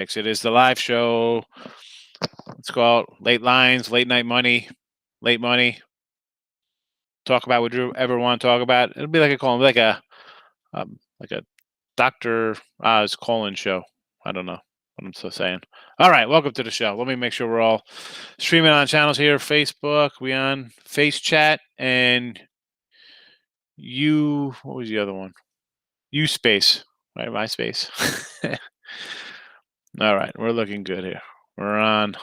It is the live show. Let's call it late lines, late night money, late money. Talk about what you ever want to talk about. It'll be like a call, like a Dr. Oz call-in show. I don't know what I'm still saying. All right, welcome to the show. Let me make sure we're all streaming on channels here. Facebook, we on Face Chat, and what was the other one? Space, right? MySpace. All right, we're looking good here. We're on.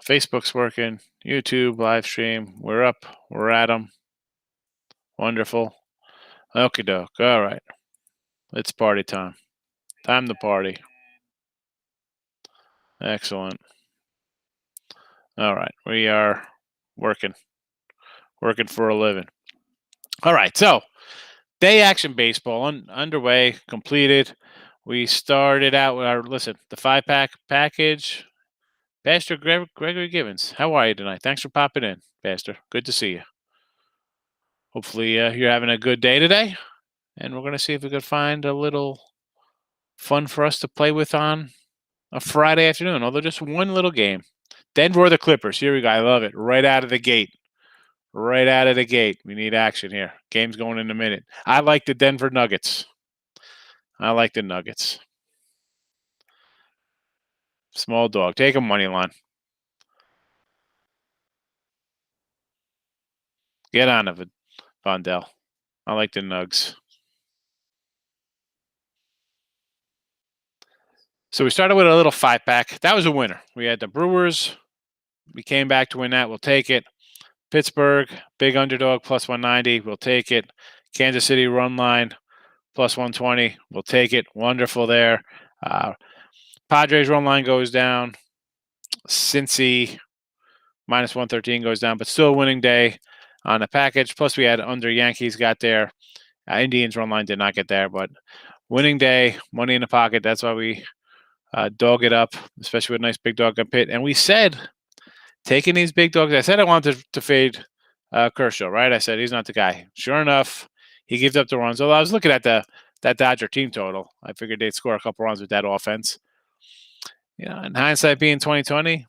Facebook's working. YouTube live stream. We're up. We're at them. Wonderful. Okie doke. All right. It's party time. Time to party. Excellent. All right. We are working for a living. All right. So, day action baseball underway, completed. We started out with the 5-pack package. Pastor Gregory Givens, how are you tonight? Thanks for popping in, Pastor. Good to see you. Hopefully, you're having a good day today. And we're going to see if we can find a little fun for us to play with on a Friday afternoon, although just one little game. Denver or the Clippers. Here we go. I love it. Right out of the gate. Right out of the gate. We need action here. Game's going in a minute. I like the Denver Nuggets. I like the Nuggets. Small dog. Take a money line. Get on of it, Vondell. I like the Nugs. So we started with a little 5-pack. That was a winner. We had the Brewers. We came back to win that. We'll take it. Pittsburgh, big underdog, plus 190. We'll take it. Kansas City run line, plus 120. We'll take it. Wonderful there. Padres run line goes down. Cincy, minus 113 goes down, but still a winning day on the package. Plus, we had under Yankees got there. Indians run line did not get there, but winning day, money in the pocket. That's why we dog it up, especially with a nice big dog up hit. And we said, taking these big dogs, I said I wanted to fade Kershaw, right? I said he's not the guy. Sure enough, he gives up the runs. Although I was looking at that Dodger team total, I figured they'd score a couple runs with that offense. In hindsight being 2020,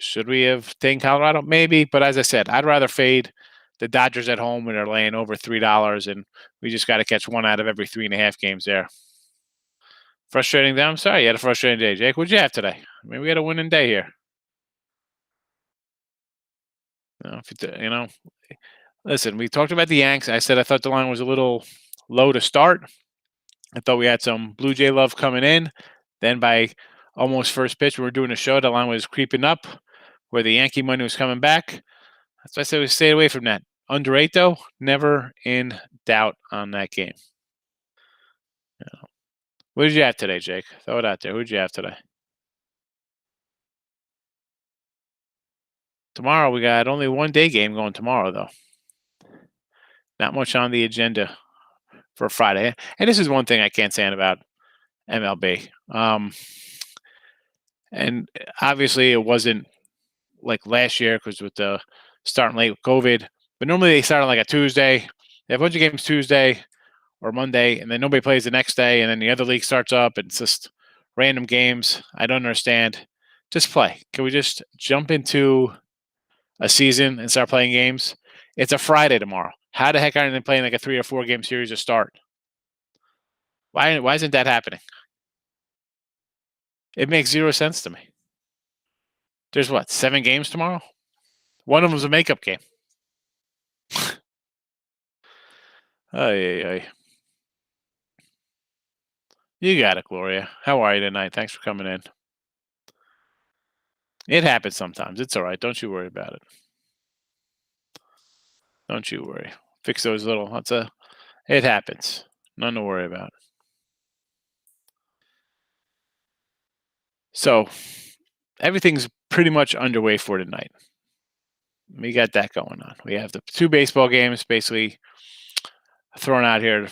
should we have taken Colorado? Maybe, but as I said, I'd rather fade the Dodgers at home when they're laying over $3, and we just got to catch one out of every 3.5 games there. Frustrating day. I'm sorry you had a frustrating day, Jake. What'd you have today? I mean, we had a winning day here. Listen, we talked about the Yanks. I said I thought the line was a little low to start. I thought we had some Blue Jay love coming in. Then by almost first pitch, we were doing a show. The line was creeping up where the Yankee money was coming back. That's why I said we stayed away from that. Under 8, though, never in doubt on that game. What did you have today, Jake? Throw it out there. Who did you have today? Tomorrow, we got only one day game going tomorrow, though. Not much on the agenda for Friday. And this is one thing I can't stand about MLB. And obviously, it wasn't like last year because with the starting late with COVID. But normally they start on like a Tuesday. They have a bunch of games Tuesday or Monday, and then nobody plays the next day, and then the other league starts up, and it's just random games. I don't understand. Just play. Can we just jump into a season and start playing games? It's a Friday tomorrow. How the heck aren't they playing like a 3 or 4 game series to start? Why isn't that happening? It makes zero sense to me. There's 7 games tomorrow? One of them's a makeup game. Ay. You got it, Gloria. How are you tonight? Thanks for coming in. It happens sometimes. It's all right. Don't you worry about it. Don't you worry. Fix those little. It happens. Nothing to worry about. So, everything's pretty much underway for tonight. We got that going on. We have the 2 baseball games basically thrown out here.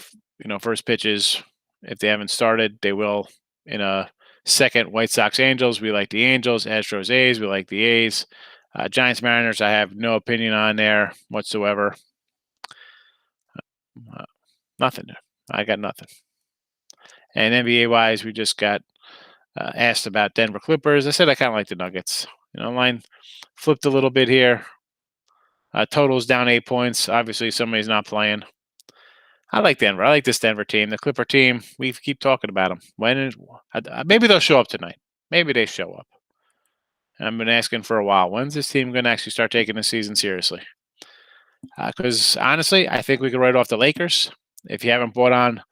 First pitches. If they haven't started, they will in a second. White Sox Angels. We like the Angels. Astros A's. We like the A's. Giants Mariners. I have no opinion on there whatsoever. Nothing. I got nothing. And NBA wise, we just got asked about Denver Clippers. I said I kind of like the Nuggets. Line flipped a little bit here. Total's down 8 points. Obviously, somebody's not playing. I like Denver. I like this Denver team. The Clipper team, we keep talking about them. Maybe they'll show up tonight. Maybe they show up. I've been asking for a while. When's this team going to actually start taking the season seriously? Because honestly, I think we could write off the Lakers. If you haven't bought on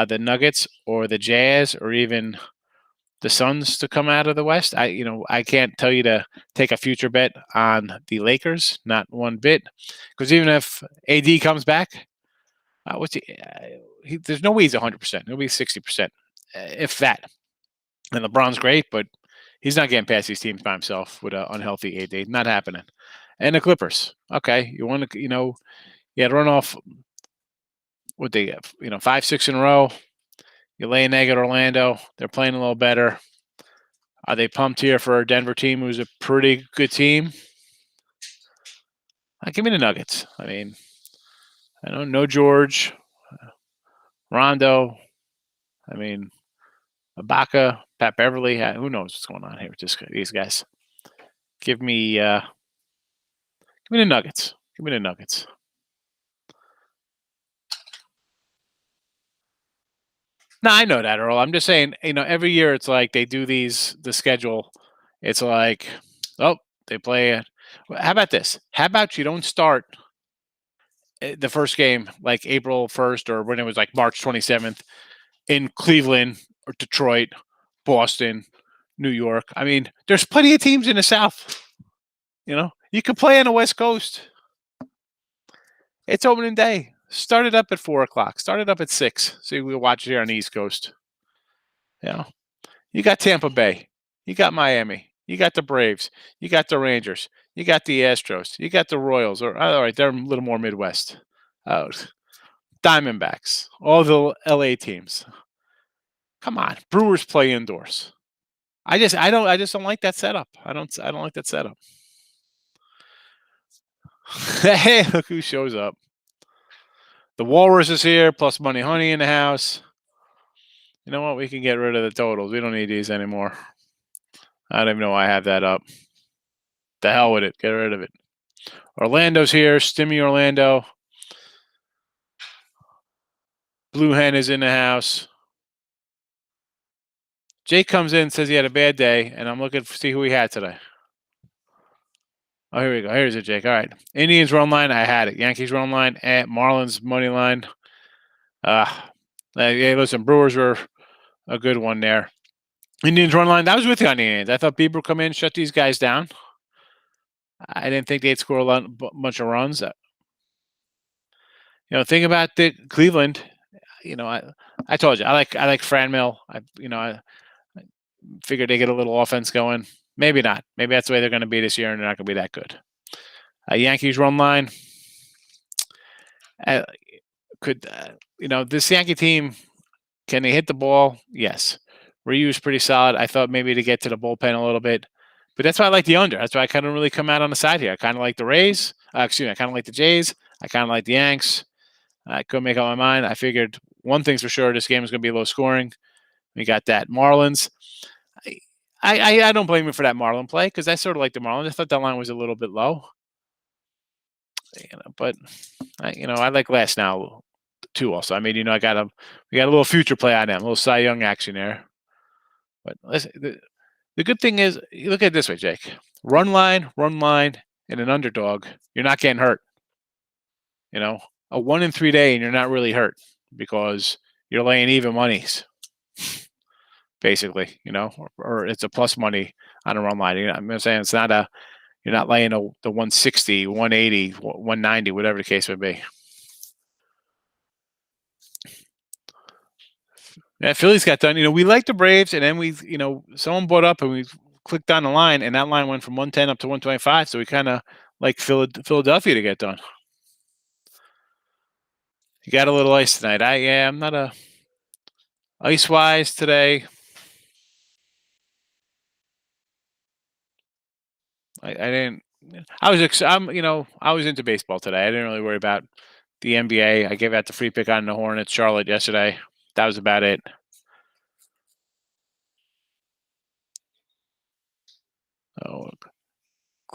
the Nuggets or the Jazz or even the Suns to come out of the West, I can't tell you to take a future bet on the Lakers, not one bit. Because even if AD comes back, there's no way he's 100%. He'll be 60%, if that. And LeBron's great, but he's not getting past these teams by himself with an unhealthy AD. Not happening. And the Clippers. Okay, you want to, you had run off what they have, 5, 6 in a row. You lay an egg at Orlando. They're playing a little better. Are they pumped here for a Denver team who's a pretty good team? Give me the Nuggets. I know no George, Rondo. Ibaka, Pat Beverly. Who knows what's going on here with these guys? Give me the Nuggets. Give me the Nuggets. No, I know that, Earl. I'm just saying, every year it's like they do the schedule. It's like, oh, they play it. How about this? How about you don't start the first game like April 1st or when it was like March 27th in Cleveland or Detroit, Boston, New York. There's plenty of teams in the South. You could play on the West Coast. It's opening day. Start it up at 4 o'clock. Start it up at 6. So we'll watch it here on the East Coast. You got Tampa Bay. You got Miami. You got the Braves. You got the Rangers. You got the Astros. You got the Royals. All right, they're a little more Midwest. Diamondbacks. All the LA teams. Come on, Brewers play indoors. I just don't like that setup. I don't like that setup. Hey, look who shows up. The Walrus is here, plus Money Honey in the house. You know what? We can get rid of the totals. We don't need these anymore. I don't even know why I have that up. The hell with it. Get rid of it. Orlando's here. Stimmy Orlando. Blue Hen is in the house. Jake comes in, says he had a bad day, and I'm looking to see who he had today. Oh, here we go. Here's it, Jake. All right. Indians run line. I had it. Yankees run line. Marlins money line. Hey, listen, Brewers were a good one there. Indians run line. That was with you on the Indians. I thought Bieber would come in, shut these guys down. I didn't think they'd score a bunch of runs. Think about the Cleveland. I told you I like Franmil. I figured they get a little offense going. Maybe not. Maybe that's the way they're going to be this year, and they're not going to be that good. Yankees run line. This Yankee team, can they hit the ball? Yes. Ryu's pretty solid. I thought maybe to get to the bullpen a little bit. But that's why I like the under. That's why I kind of really come out on the side here. I kind of like the Rays. I kind of like the Jays. I kind of like the Yanks. I couldn't make up my mind. I figured one thing's for sure, this game is going to be low scoring. We got that. Marlins. I don't blame him for that Marlin play because I sort of like the Marlins. I thought that line was a little bit low. But I like last now too. Also, we got a little future play on them, a little Cy Young action there. But listen, the good thing is, you look at it this way, Jake. Run line, and an underdog. You're not getting hurt. A 1 in 3 day, and you're not really hurt because you're laying even monies. Basically, or it's a plus money on a run line. I'm saying it's not you're not laying the 160, 180, 190, whatever the case may be. Yeah, Phillies got done. We like the Braves, and then someone bought up and we clicked on the line, and that line went from 110 up to 125. So we kind of like Philadelphia to get done. You got a little ice tonight. I'm not a ice-wise today. I didn't. I was into baseball today. I didn't really worry about the NBA. I gave out the free pick on the Hornets, Charlotte yesterday. That was about it.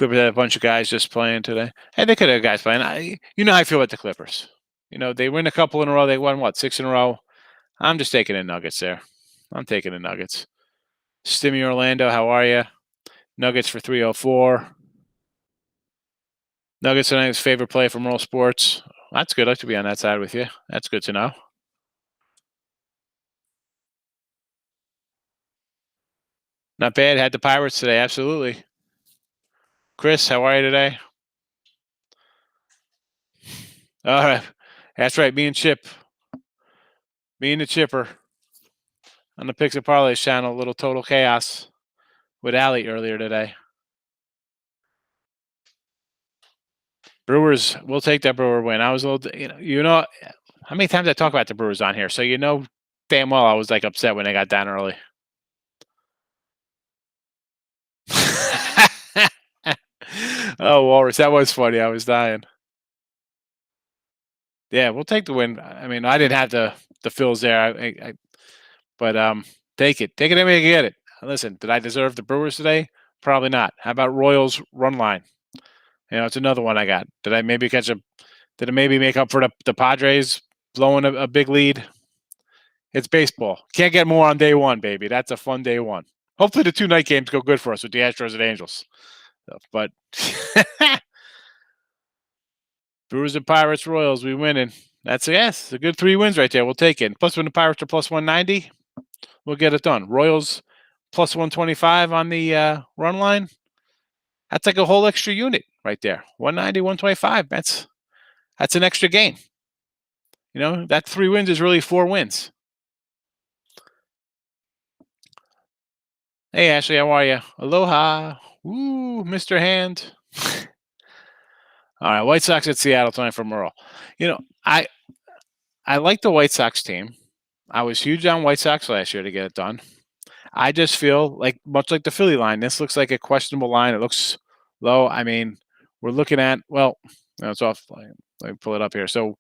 Clippers had a bunch of guys just playing today. Hey, they could have guys playing. You know how I feel about the Clippers. They win a couple in a row. They won what, 6 in a row? I'm just taking the Nuggets there. I'm taking the Nuggets. Stimmy Orlando, how are you? Nuggets for 304. Nuggets tonight's favorite play from Roll Sports. That's good. I'd like to be on that side with you. That's good to know. Not bad. Had the Pirates today. Absolutely. Chris, how are you today? All right. That's right. Me and Chip. Me and the Chipper. On the Picks and Parlays channel. A little total chaos with Allie earlier today. Brewers, we'll take that Brewer win. I was a little, how many times I talk about the Brewers on here? So damn well I was like upset when they got down early. Oh, Walrus, that was funny. I was dying. Yeah, we'll take the win. I mean, I didn't have the fills there, but take it. Take it any way you get it. Listen, did I deserve the Brewers today? Probably not. How about Royals run line? It's another one I got. Did I maybe did it maybe make up for the Padres blowing a big lead? It's baseball. Can't get more on day one, baby. That's a fun day one. Hopefully the 2 night games go good for us with the Astros and Angels. But Brewers and Pirates, Royals, we winning. That's a good 3 wins right there. We'll take it. Plus when the Pirates are plus 190, we'll get it done. Royals plus 125 on the run line. That's like a whole extra unit right there. 190, 125. That's an extra game. That 3 wins is really 4 wins. Hey, Ashley, how are you? Aloha. Woo, Mr. Hand. All right, White Sox at Seattle tonight from Merle. I like the White Sox team. I was huge on White Sox last year to get it done. I just feel like, much like the Philly line, this looks like a questionable line. It looks low. I mean, we're looking at, it's off. Let me pull it up here. So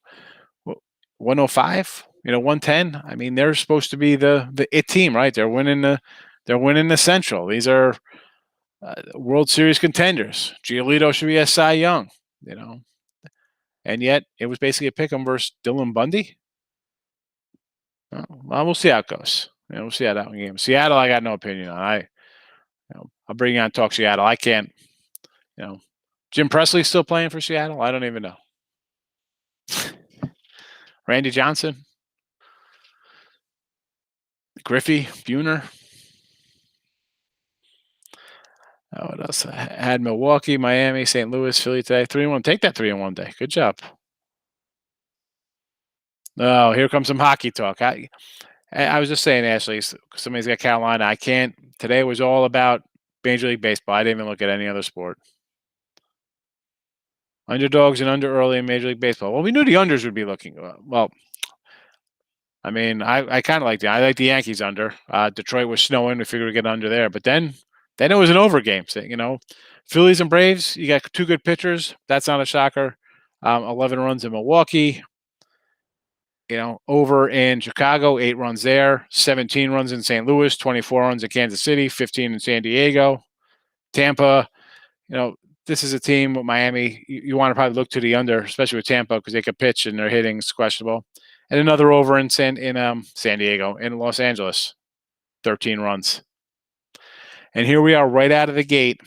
105, 110. I mean, they're supposed to be the it team, right? They're winning the Central. These are World Series contenders. Giolito should be a Cy Young, and yet it was basically a pick 'em versus Dylan Bundy. Well, we'll see how it goes. We'll see how that one game. Seattle, I got no opinion on. I'll bring you on talk Seattle. I can't. Jim Presley's still playing for Seattle. I don't even know. Randy Johnson, Griffey, Buhner. What else? I had Milwaukee, Miami, St. Louis, Philly today. 3-1. Take that 3-1 day. Good job. Oh, here comes some hockey talk. I was just saying, Ashley, somebody's got Carolina. I can't. Today was all about Major League Baseball. I didn't even look at any other sport. Underdogs and under early in Major League Baseball. Well, we knew the unders would be looking well. I mean, I kind of like the Yankees under. Detroit was snowing. We figured we'd get under there, but then it was an over game. So, Phillies and Braves. You got 2 good pitchers. That's not a shocker. 11 runs in Milwaukee. Over in Chicago, 8 runs there, 17 runs in St. Louis, 24 runs in Kansas City, 15 in San Diego. Tampa, this is a team with Miami. You want to probably look to the under, especially with Tampa, because they could pitch and their hitting's questionable. And another over in San Diego, in Los Angeles, 13 runs. And here we are right out of the gate.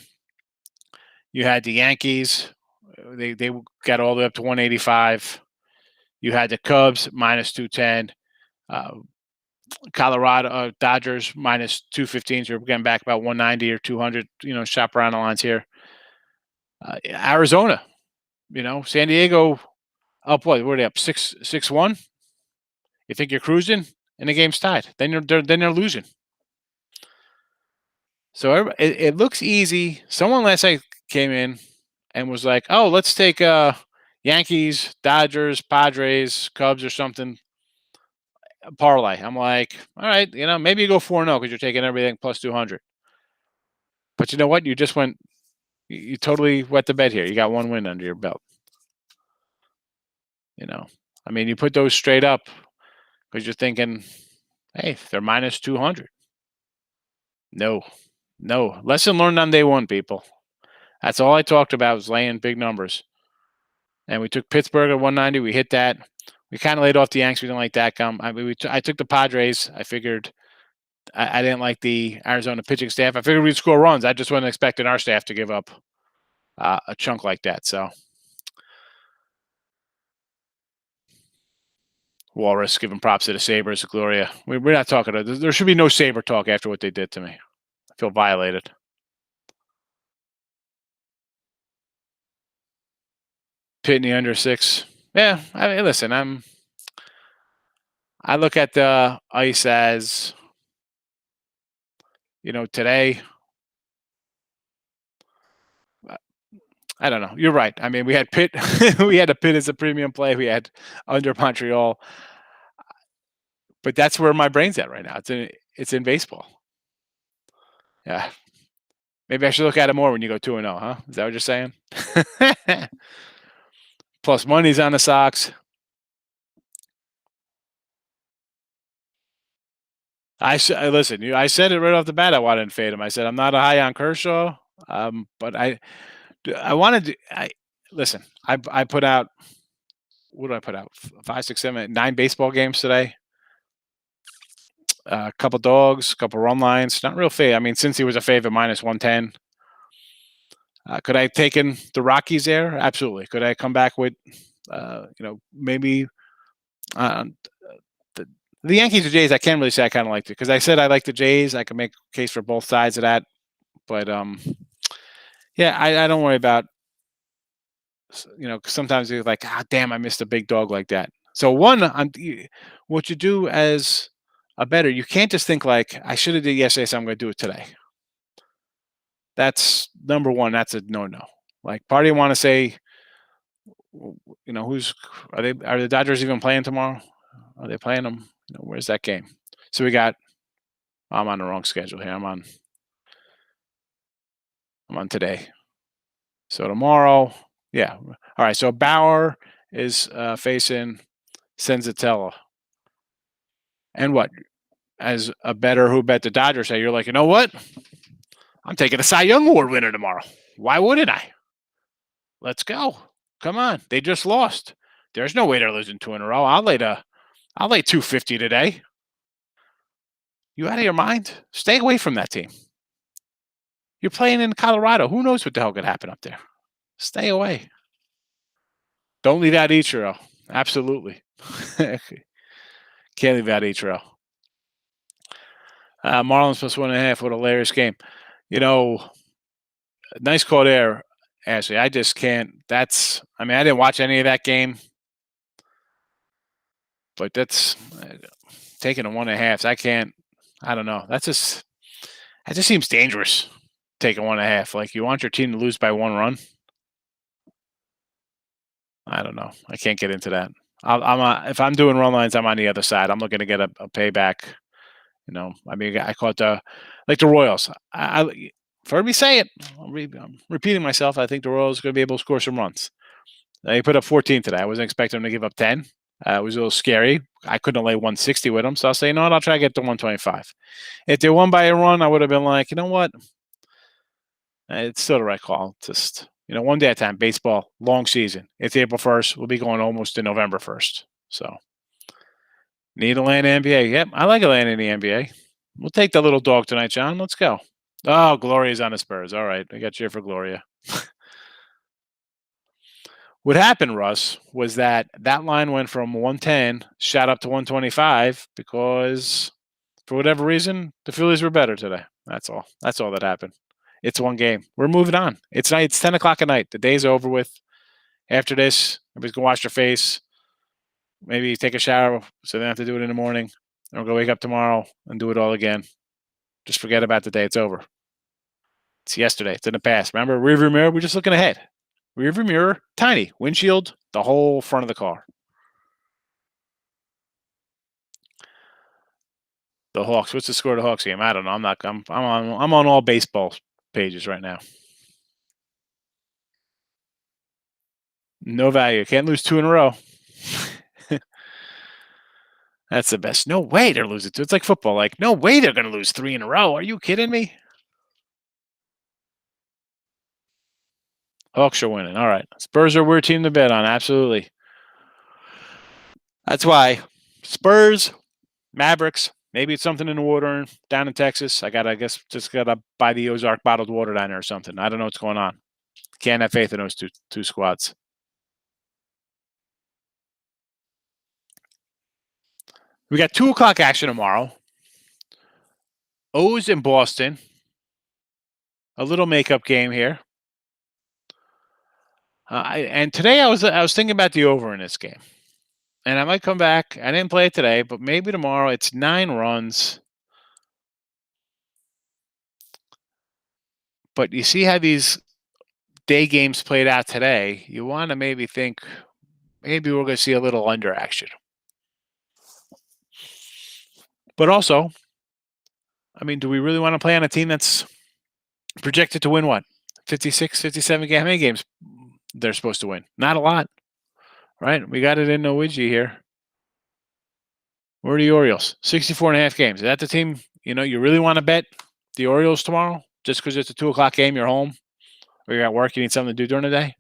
You had the Yankees. They got all the way up to 185. You had the Cubs minus 210. Colorado Dodgers minus 215. So we're getting back about 190 or 200. Shop around the lines here. Arizona, San Diego up what? Were they up 6-1? You think you're cruising, and the game's tied? Then they're losing. So it looks easy. Someone last night came in and was like, "Oh, let's take Yankees, Dodgers, Padres, Cubs, or something." Parlay. I'm like, all right, maybe you go 4-0 because you're taking everything plus 200. But you know what? You just went. You totally wet the bed here. You got 1 win under your belt. I mean, you put those straight up because you're thinking, hey, they're minus 200. No. Lesson learned on day one, people. That's all I talked about was laying big numbers. And we took Pittsburgh at 190. We hit that. We kind of laid off the Yanks. We didn't like that gum. I took the Padres. I figured I didn't like the Arizona pitching staff. I figured we'd score runs. I just wasn't expecting our staff to give up a chunk like that. So Walrus giving props to the Sabres, Gloria. We're not talking. There should be no Sabre talk after what they did to me. I feel violated. Pitney under 6. Yeah, I mean, listen, I look at the ice as, today. I don't know. You're right. I mean, we had Pitt. We had a Pitt as a premium play. We had under Montreal, but that's where my brain's at right now. It's in baseball. Yeah, maybe I should look at it more when you go 2-0, huh? Is that what you're saying? Plus money's on the Sox. Listen. I said it right off the bat. I wanted to fade him. I said I'm not a high on Kershaw, but I wanted to. Listen. I put out. What did I put out? 5, 6, 7, 9 baseball games today. A couple dogs, a couple run lines. Not real fade. I mean, since he was a favorite, minus 110. Could I have taken the Rockies there? Absolutely. Could I come back with, maybe the Yankees or Jays? I can't really say I kind of liked it because I said I like the Jays. I could make a case for both sides of that, but yeah, I don't worry about. Sometimes you're like, damn, I missed a big dog like that. So what you do as a bettor, you can't just think like I should have did yesterday, so I'm going to do it today. That's number one. That's a no-no. Like, part of you want to say, are the Dodgers even playing tomorrow? Are they playing them? Where's that game? So I'm on the wrong schedule here. I'm on today. So tomorrow, yeah. All right. So Bauer is facing Senzatella. And what? As a bettor who bet the Dodgers, you're like, you know what? I'm taking a Cy Young Award winner tomorrow. Why wouldn't I? Let's go. Come on. They just lost. There's no way they're losing 2 in a row. I'll lay 250 today. You out of your mind? Stay away from that team. You're playing in Colorado. Who knows what the hell could happen up there? Stay away. Don't leave out Ichiro. Absolutely. Can't leave out Ichiro. Marlins plus 1.5. What a hilarious game. Nice call there, Ashley. I just can't. I didn't watch any of that game. But that's taking a 1.5. I can't. I don't know. That just seems dangerous. Taking 1.5. Like, you want your team to lose by 1 run. I don't know. I can't get into that. If I'm doing run lines, I'm on the other side. I'm looking to get a payback. I caught the Royals. You've heard me say it. I'm repeating myself. I think the Royals are going to be able to score some runs. They put up 14 today. I wasn't expecting them to give up 10. It was a little scary. I couldn't lay 160 with them, so I'll say, I'll try to get to 125. If they won by a run, I would have been like, you know what? It's still the right call. Just, one day at a time. Baseball, long season. It's April 1st. We'll be going almost to November 1st. So, need a land in the NBA. Yep, I like a land in the NBA. We'll take the little dog tonight, John. Let's go. Oh, Gloria's on the Spurs. All right, I got you for Gloria. What happened, Russ, was that line went from 110, shot up to 125 because, for whatever reason, the Phillies were better today. That's all. That's all that happened. It's one game. We're moving on. It's 10 o'clock at night. The day's over with. After this, everybody's going to wash their face, maybe take a shower so they don't have to do it in the morning. And we're going to wake up tomorrow and do it all again. Just forget about the day. It's over. It's yesterday. It's in the past. Remember, rearview mirror? We're just looking ahead. Rearview mirror, tiny. Windshield, the whole front of the car. The Hawks. What's the score of the Hawks game? I don't know. I'm on all baseball pages right now. No value. Can't lose 2 in a row. That's the best. No way they're losing 2. It's like football. Like, no way they're going to lose 3 in a row. Are you kidding me? Hawks are winning. All right. Spurs are a weird team to bet on. Absolutely. That's why Spurs, Mavericks. Maybe it's something in the water down in Texas. I guess, just gotta buy the Ozark bottled water down there or something. I don't know what's going on. Can't have faith in those two squads. We got 2 o'clock action tomorrow. O's in Boston. A little makeup game here. And today I was thinking about the over in this game, and I might come back. I didn't play it today, but maybe tomorrow. It's 9 runs. But you see how these day games played out today. You want to maybe think maybe we're going to see a little under action. But also, I mean, do we really want to play on a team that's projected to win what? 56, 57 game? How many games they're supposed to win? Not a lot, right? We got it in Ouija here. Where are the Orioles? 64.5 games. Is that the team, you really want to bet the Orioles tomorrow? Just because it's a 2 o'clock game, you're home, or you're at work, you need something to do during the day?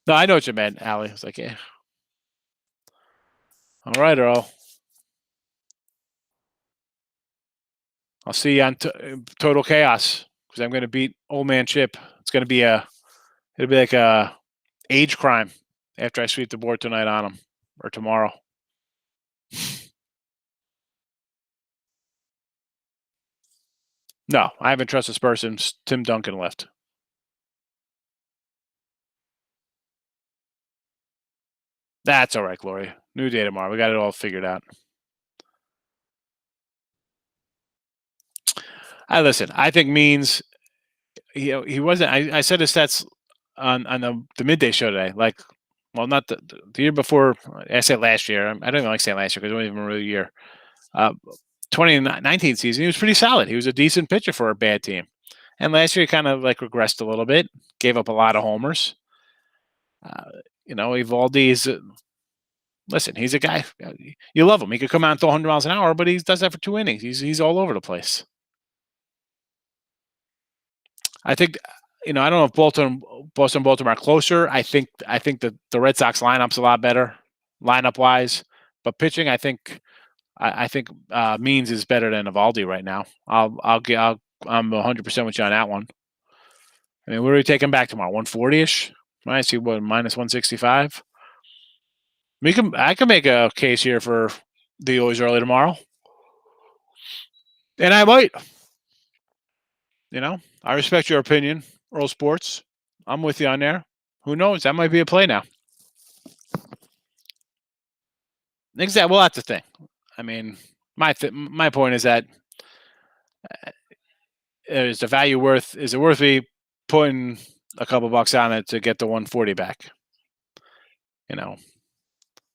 No, I know what you meant, Allie. It's like, yeah. All right, Earl. I'll see you on Total Chaos because I'm going to beat Old Man Chip. It'll be like a age crime after I sweep the board tonight on him or tomorrow. No, I haven't trusted Spurs since Tim Duncan left. That's all right, Gloria. New day tomorrow. We got it all figured out. Listen. I think Means he wasn't. I said his stats on the midday show today. Like, well, not the year before. I said last year. I don't even like saying last year because it wasn't even a real year. 2019 season, he was pretty solid. He was a decent pitcher for a bad team. And last year, he kind of like regressed a little bit, gave up a lot of homers. Evaldi's. Listen, he's a guy. You love him. He could come out and throw 100 miles an hour, but he does that for 2 innings. He's all over the place. I think, I don't know if Boston, Baltimore are closer. I think the Red Sox lineup's a lot better, lineup wise. But pitching, I think Means is better than Evaldi right now. I'm 100% with you on that one. I mean, what are we taking back tomorrow? 140-ish? I see what, minus 165. I can make a case here for the O's early tomorrow, and I might. I respect your opinion, Earl Sports. I'm with you on there. Who knows? That might be a play now. Exactly. Well, that's the thing. I mean, my point is that is the value worth? Is it worth me putting a couple bucks on it to get the 140 back?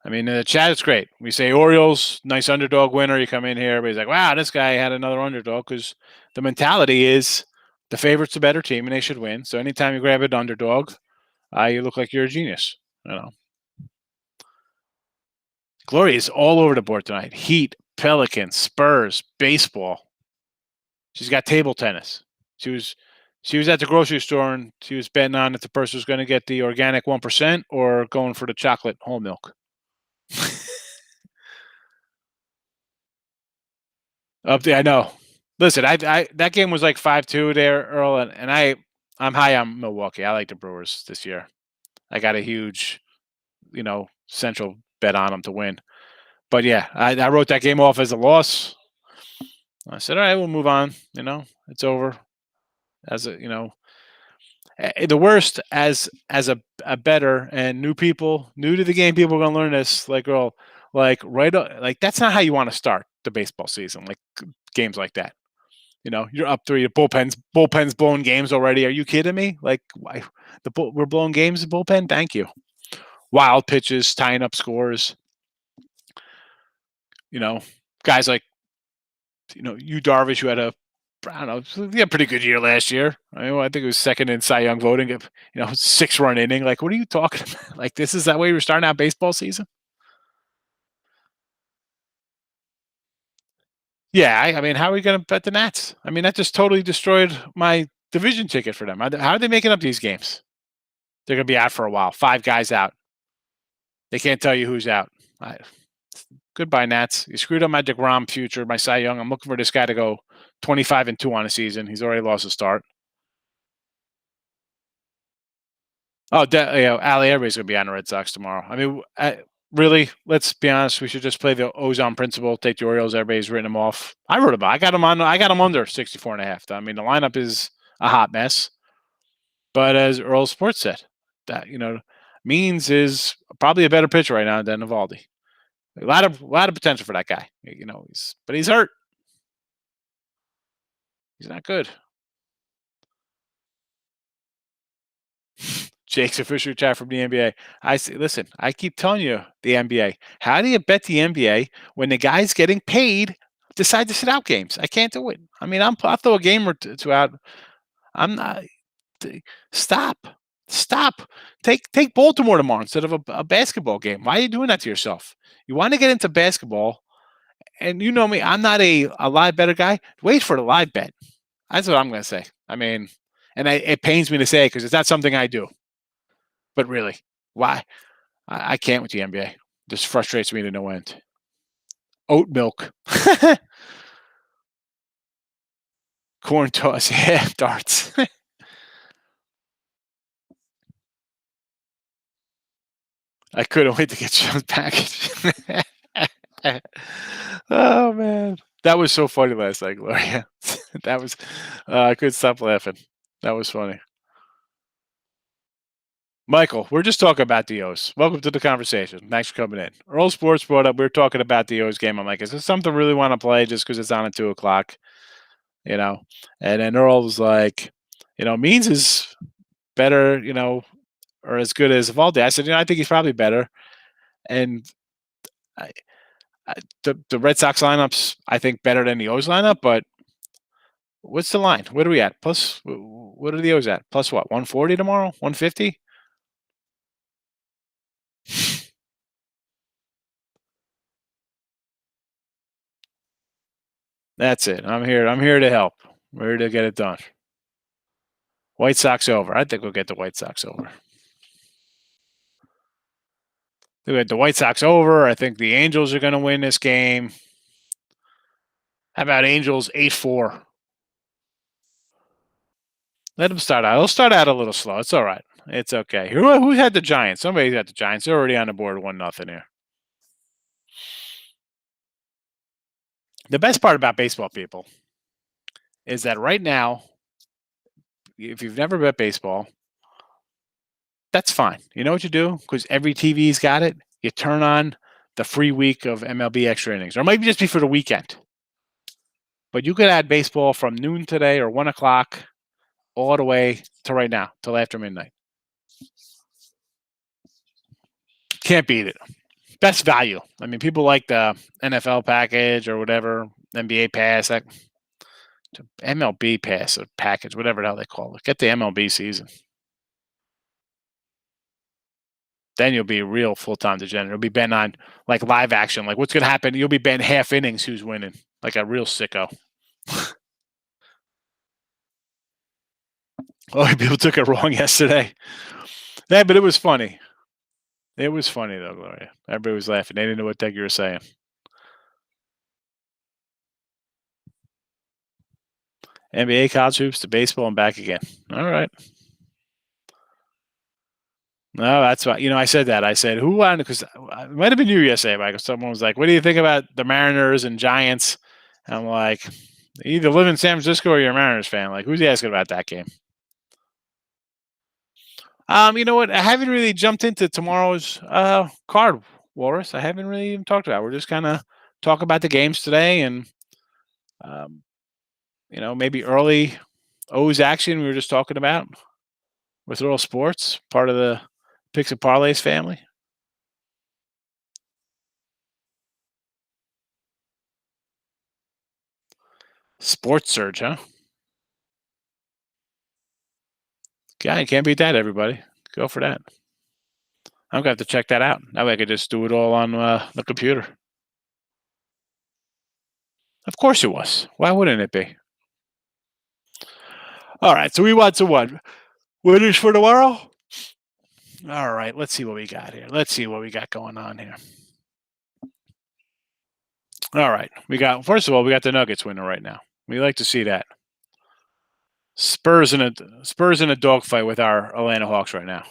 I mean, in the chat, it's great. We say Orioles, nice underdog winner. You come in here, everybody's like, wow, this guy had another underdog, because the mentality is the favorite's a better team and they should win. So anytime you grab an underdog, you look like you're a genius. Gloria is all over the board tonight. Heat, Pelicans, Spurs, baseball. She's got table tennis. She was at the grocery store and she was betting on if the person was going to get the organic 1% or going for the chocolate whole milk. Up there, I know. Listen, I that game was like 5-2 there, Earl, and I'm high on Milwaukee. I like the Brewers this year. I got a huge, central bet on them to win. But yeah, I wrote that game off as a loss. I said, all right, we'll move on. It's over. The worst as a bettor and new to the game, people are gonna learn this. Like, Earl, like that's not how you want to start the baseball season. Like games like that. You're up 3. The bullpen's blowing games already. Are you kidding me? Like, why we're blowing games in bullpen? Thank you. Wild pitches, tying up scores. Guys like you Darvish, who had a pretty good year last year. I think it was second in Cy Young voting. 6-run inning. Like, what are you talking about? Like, this is that way we're starting out baseball season? Yeah, I mean, how are we going to bet the Nats? I mean, that just totally destroyed my division ticket for them. How are they making up these games? They're going to be out for a while. 5 guys out. They can't tell you who's out. I, Goodbye, Nats. You screwed up my DeGrom future, my Cy Young. I'm looking for this guy to go 25-2 on a season. He's already lost a start. Oh, Ali, everybody's going to be on the Red Sox tomorrow. I mean, really, let's be honest. We should just play the ozone principle. Take the Orioles. Everybody's written them off. I wrote about. I got them on. I got them under 64.5. I mean, the lineup is a hot mess. But as Earl Sports said, that Means is probably a better pitcher right now than Eovaldi. A lot of potential for that guy. But he's hurt. He's not good. Jake's official chat from the NBA. I say, listen, I keep telling you the NBA. How do you bet the NBA when the guys getting paid decide to sit out games? I can't do it. I mean, I'll throw a game or two out. I'm not. Stop. Take Baltimore tomorrow instead of a basketball game. Why are you doing that to yourself? You want to get into basketball, and you know me. I'm not a live better guy. Wait for the live bet. That's what I'm going to say. I mean, and it pains me to say because it's not something I do. But really, why? I can't with the NBA. This frustrates me to no end. Oat milk. Corn toss. Yeah, darts. I couldn't wait to get Sean's package. Oh, man. That was so funny last night, Gloria. That was, I couldn't stop laughing. That was funny. Michael, we're just talking about the O's. Welcome to the conversation. Thanks for coming in. Earl Sports brought up, we were talking about the O's game. I'm like, is this something I really want to play just because it's on at 2 o'clock? And then Earl was like, Means is better, or as good as Eovaldi. I said, I think he's probably better. And the Red Sox lineups, I think, better than the O's lineup, but what's the line? What are we at? Plus, what are the O's at? Plus what? 140 tomorrow? 150? That's it. I'm here. I'm here to help. We're here to get it done. White Sox over. I think we'll get the White Sox over. We'll get the White Sox over. I think the Angels are going to win this game. How about Angels 8-4? Let them start out. They'll start out a little slow. It's all right. It's okay. Who had the Giants? Somebody's got the Giants. They're already on the board 1-0 here. The best part about baseball, people, is that right now, if you've never bet baseball, that's fine. You know what you do? Because every TV's got it. You turn on the free week of MLB extra innings, or it might just be for the weekend. But you could add baseball from noon today or 1 o'clock all the way to right now, till after midnight. Can't beat it. Best value. I mean, people like the NFL package or whatever, NBA pass, MLB pass or package, whatever the hell they call it. Get the MLB season. Then you'll be a real full-time degenerate. You'll be betting on like live action, like what's going to happen. You'll be betting half innings who's winning, like a real sicko. Oh, people took it wrong yesterday. Yeah, but it was funny. It was funny, though, Gloria. Everybody was laughing. They didn't know what the heck you were saying. NBA, college hoops, to baseball, and back again. All right. No, that's why. I said that. I said, who won? Because it might have been you yesterday, Michael. Someone was like, what do you think about the Mariners and Giants? And I'm like, you either live in San Francisco or you're a Mariners fan. Like, who's asking about that game? You know what? I haven't really jumped into tomorrow's card, Walrus. I haven't really even talked about it. We're just kind of talking about the games today and, maybe early O's action we were just talking about with Earl Sports, part of the Picks and Parlays family. Sports Surge, huh? Yeah, you can't beat that, everybody. Go for that. I'm going to have to check that out. That way I could just do it all on the computer. Of course it was. Why wouldn't it be? All right, so we want some what? Winners for tomorrow? All right, let's see what we got here. Let's see what we got going on here. All right, first of all, we got the Nuggets winner right now. We like to see that. Spurs in a dogfight with our Atlanta Hawks right now.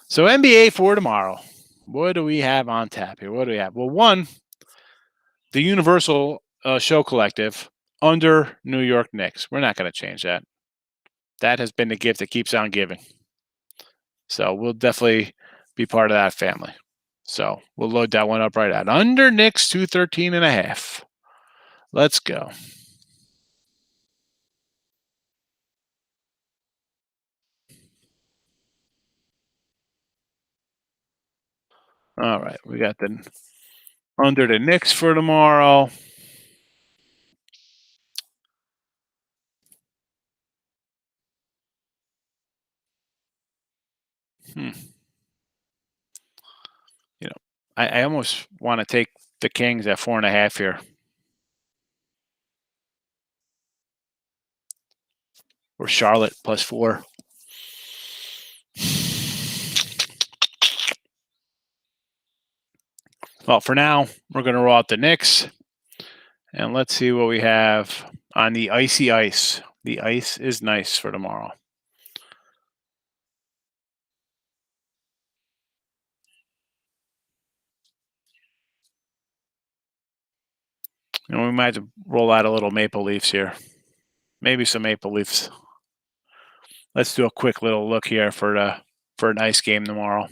So NBA for tomorrow. What do we have on tap here? What do we have? Well, one, the Universal Show Collective under New York Knicks. We're not going to change that. That has been the gift that keeps on giving. So we'll definitely be part of that family. So we'll load that one up right out. Under Knicks 213.5. Let's go. All right, we got the under the Knicks for tomorrow. Hmm. You know, I almost want to take the Kings at 4.5 here. Or Charlotte +4. Well, for now, we're going to roll out the Knicks. And let's see what we have on the icy ice. The ice is nice for tomorrow. We might have to roll out a little Maple Leafs here. Maybe some Maple Leafs. Let's do a quick little look here for a nice game tomorrow.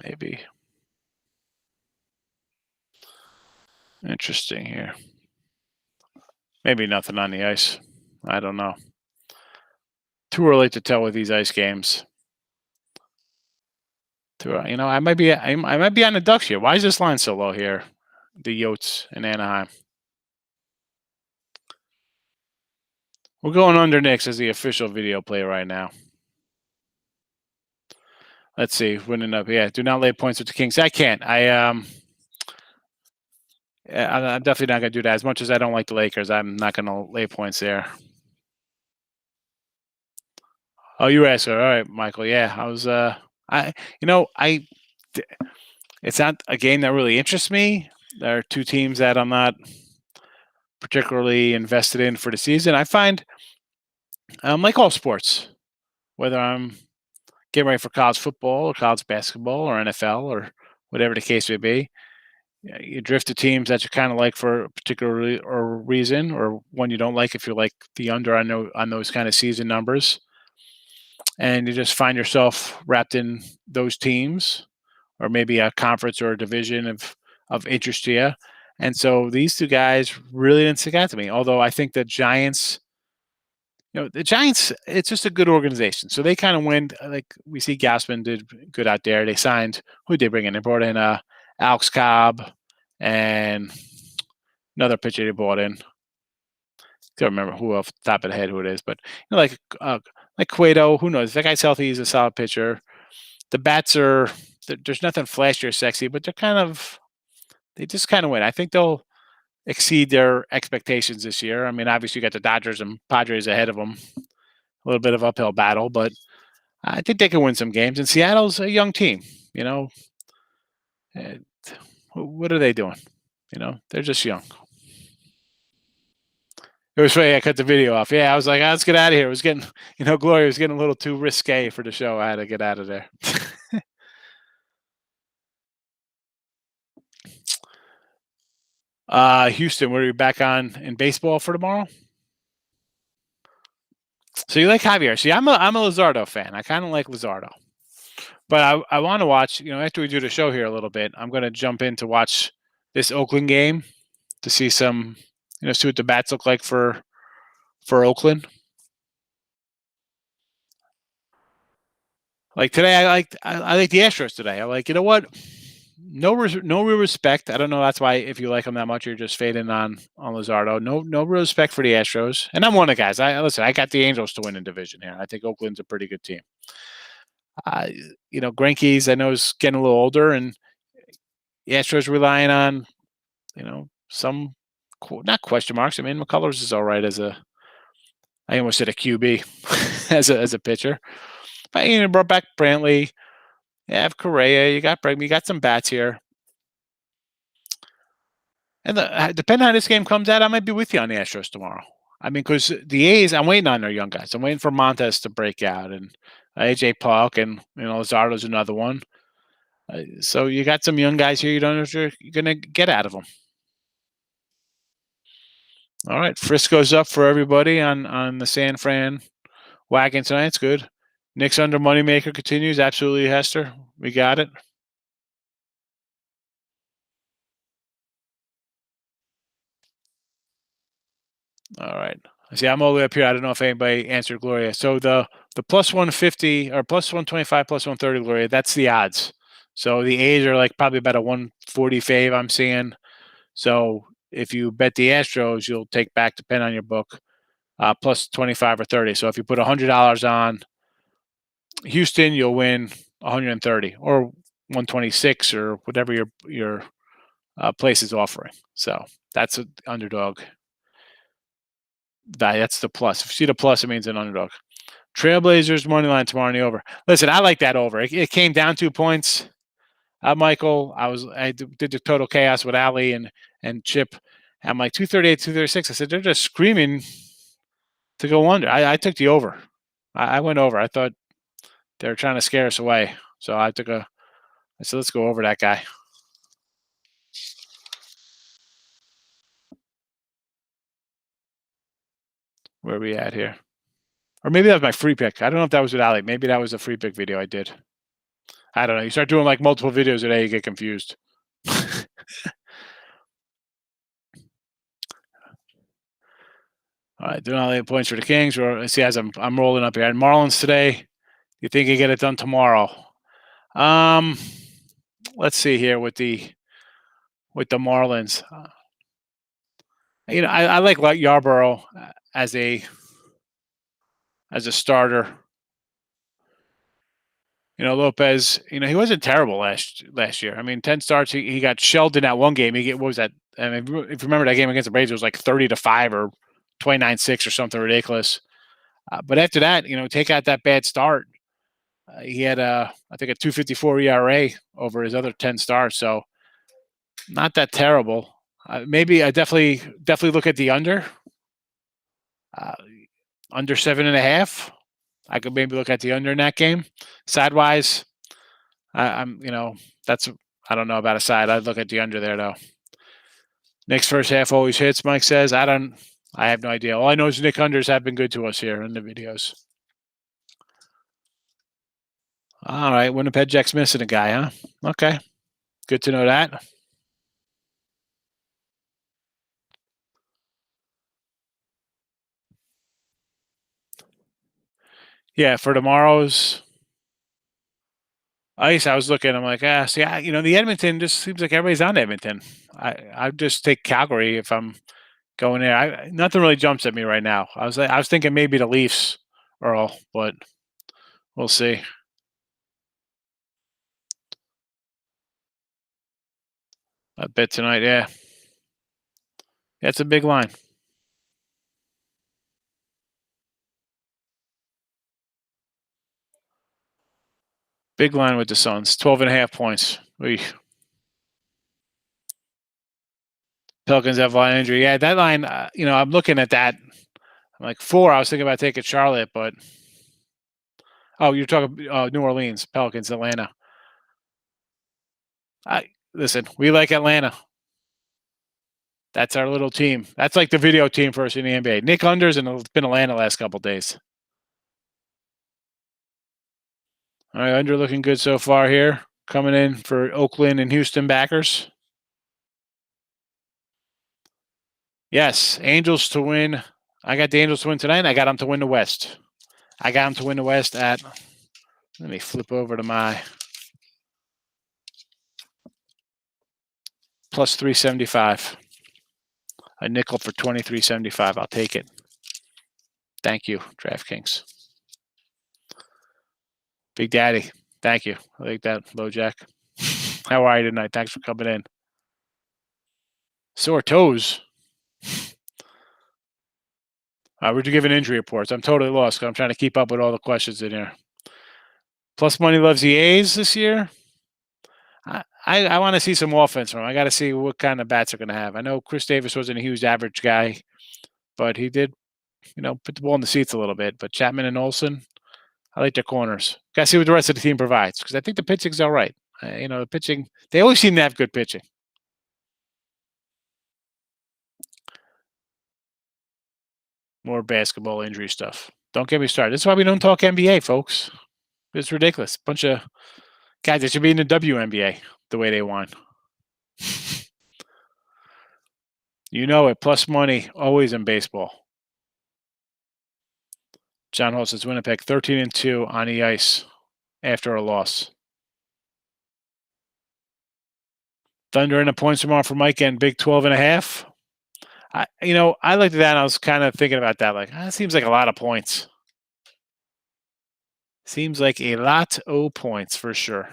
Maybe. Interesting here. Maybe nothing on the ice. I don't know. Too early to tell with these ice games. I might be on the Ducks here. Why is this line so low here? The Yotes in Anaheim. We're going under Knicks as the official video play right now. Let's see, winning up. Yeah, do not lay points with the Kings. I can't. I'm definitely not going to do that. As much as I don't like the Lakers, I'm not going to lay points there. Oh, you asked her. All right, Michael. Yeah, I was. It's not a game that really interests me. There are two teams that I'm not particularly invested in for the season. I find, like all sports, whether I'm getting ready for college football or college basketball or NFL or whatever the case may be, you drift to teams that you kind of like for a particular or reason, or one you don't like if you like the under on those kind of season numbers, and you just find yourself wrapped in those teams, or maybe a conference or a division of interest to you. And so these two guys really didn't stick out to me. Although I think the Giants, it's just a good organization. So they kind of win. Like we see Gausman did good out there. They signed, who did they bring in? They brought in Alex Cobb and another pitcher they brought in. Can't remember who off the top of the head who it is, but like Cueto, who knows? If that guy's healthy, he's a solid pitcher. The bats there's nothing flashy or sexy, but they just kind of win. I think they'll exceed their expectations this year. I mean, obviously you got the Dodgers and Padres ahead of them. A little bit of uphill battle, but I think they can win some games. And Seattle's a young team. Uh, what are they doing? They're just young. It was funny. I cut the video off. Yeah, I was like, let's get out of here. It was getting, Gloria was getting a little too risque for the show. I had to get out of there. Houston, we're back on in baseball for tomorrow. So you like Javier? See, I'm a Luzardo fan. I kind of like Luzardo, but I want to watch. After we do the show here a little bit, I'm going to jump in to watch this Oakland game to see some, see what the bats look like for Oakland. Like today, I like the Astros today. I'm like, you know what? No real respect. I don't know. That's why if you like them that much, you're just fading on Luzardo. No real respect for the Astros. And I'm one of the guys. Listen. I got the Angels to win in division here. I think Oakland's a pretty good team. Uh, Greinke's I know is getting a little older, and the Astros relying on some not question marks. I mean, McCullers is all right as a. I almost said a QB as a pitcher. But brought back Brantley. You have Correa. You got Bregman. You got some bats here. And depending on how this game comes out, I might be with you on the Astros tomorrow. I mean, because the A's, I'm waiting on their young guys. I'm waiting for Montes to break out, and AJ Polk, and Luzardo's another one. So you got some young guys here. You don't know what you're going to get out of them. All right, Frisco's up for everybody on the San Fran wagon tonight. It's good. Nick's under moneymaker continues. Absolutely, Hester. We got it. All right. See, I'm all the way up here. I don't know if anybody answered Gloria. So the plus 150 or plus 125, plus 130, Gloria, that's the odds. So the A's are like probably about a 140 fave I'm seeing. So if you bet the Astros, you'll take back, depending on your book, plus 25 or 30. So if you put $100 on Houston, you'll win 130 or 126 or whatever your place is offering. So that's an underdog. That's the plus. If you see the plus, it means an underdog. Trailblazers money line tomorrow in the over. Listen, I like that over. It came down 2 points. Michael, I did the total chaos with Ali and Chip. I'm like 238, 236. I said they're just screaming to go under. I took the over. I went over. I thought they were trying to scare us away. So I said let's go over that guy. Where are we at here? Or maybe that was my free pick. I don't know if that was with Ali. Maybe that was a free pick video I did. I don't know. You start doing like multiple videos a day, you get confused. All right, doing all the points for the Kings. See, as I'm rolling up here. And Marlins today. You think you get it done tomorrow? Let's see here with the Marlins. I like Yarborough as a starter. Lopez. He wasn't terrible last year. I mean, 10 starts. He got shelled in that one game. What was that? I mean, if you remember that game against the Braves, it was like 30-5 or 29-6 or something ridiculous. But after that, take out that bad start. He had I think a 2.54 ERA over his other 10 starts. So not that terrible. Maybe I definitely look at the under. Under 7.5. I could maybe look at the under in that game. Sidewise, I'm that's I don't know about a side. I'd look at the under there though. Nick's first half always hits. Mike says I have no idea. All I know is Nick unders have been good to us here in the videos. All right, Winnipeg Jets missing a guy, huh? Okay, good to know that. Yeah, for tomorrow's ice, I was looking. I'm like, see, the Edmonton just seems like everybody's on Edmonton. I just take Calgary if I'm going there. Nothing really jumps at me right now. I was thinking maybe the Leafs, Earl, but we'll see. A bit tonight, yeah. That's a big line. Big line with the Suns. 12.5 points. Pelicans have line injury. Yeah, that line, I'm looking at that. I'm like 4. I was thinking about taking Charlotte, but you're talking New Orleans, Pelicans, Atlanta. Listen, we like Atlanta. That's our little team. That's like the video team for us in the NBA. Nick unders, and it's been Atlanta last couple of days. All right, under looking good so far here. Coming in for Oakland and Houston backers. Yes, Angels to win. I got the Angels to win tonight, and I got them to win the West. I got them to win the West at. Let me flip over to my plus 375. A nickel for 23.75. I'll take it. Thank you, DraftKings. Big Daddy, thank you. I like that, LoJack. How are you tonight? Thanks for coming in. Sore toes. We're giving injury reports. I'm totally lost because I'm trying to keep up with all the questions in here. Plus money loves the A's this year. I want to see some offense from him. I got to see what kind of bats they're going to have. I know Chris Davis wasn't a huge average guy, but he did, put the ball in the seats a little bit. But Chapman and Olsen, I like their corners. Got to see what the rest of the team provides because I think the pitching's all right. The pitching, they always seem to have good pitching. More basketball injury stuff. Don't get me started. That's why we don't talk NBA, folks. It's ridiculous. Bunch of guys that should be in the WNBA the way they want. You know it. Plus money always in baseball. John Hall says Winnipeg 13-2 on the ice after a loss. Thunder and the points tomorrow for Mike and Big 12.5. I looked at that and I was kind of thinking about that. Like, that seems like a lot of points. Seems like a lot of points for sure.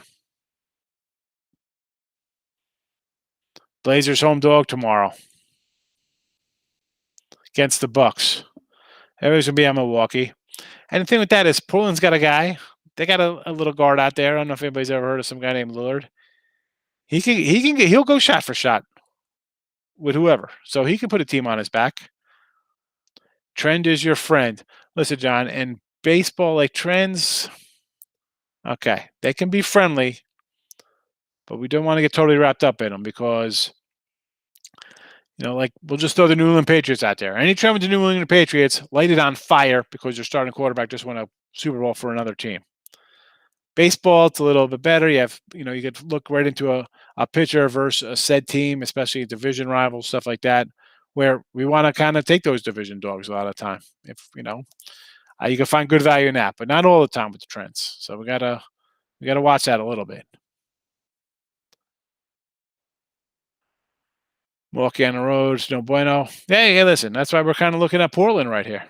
Blazers home dog tomorrow against the Bucks. Everybody's gonna be on Milwaukee. And the thing with that is Portland's got a guy. They got a little guard out there. I don't know if anybody's ever heard of some guy named Lillard. He'll go shot for shot with whoever. So he can put a team on his back. Trend is your friend. Listen, John, in baseball, like trends, okay, they can be friendly, but we don't want to get totally wrapped up in them because, we'll just throw the New England Patriots out there. Any trend with the New England Patriots, light it on fire because your starting quarterback just won a Super Bowl for another team. Baseball, it's a little bit better. You have, you could look right into a pitcher versus a said team, especially division rivals, stuff like that, where we want to kind of take those division dogs a lot of the time. If, you can find good value in that, but not all the time with the trends. So we gotta watch that a little bit. Walking on the roads, no bueno. Hey, listen, that's why we're kind of looking at Portland right here.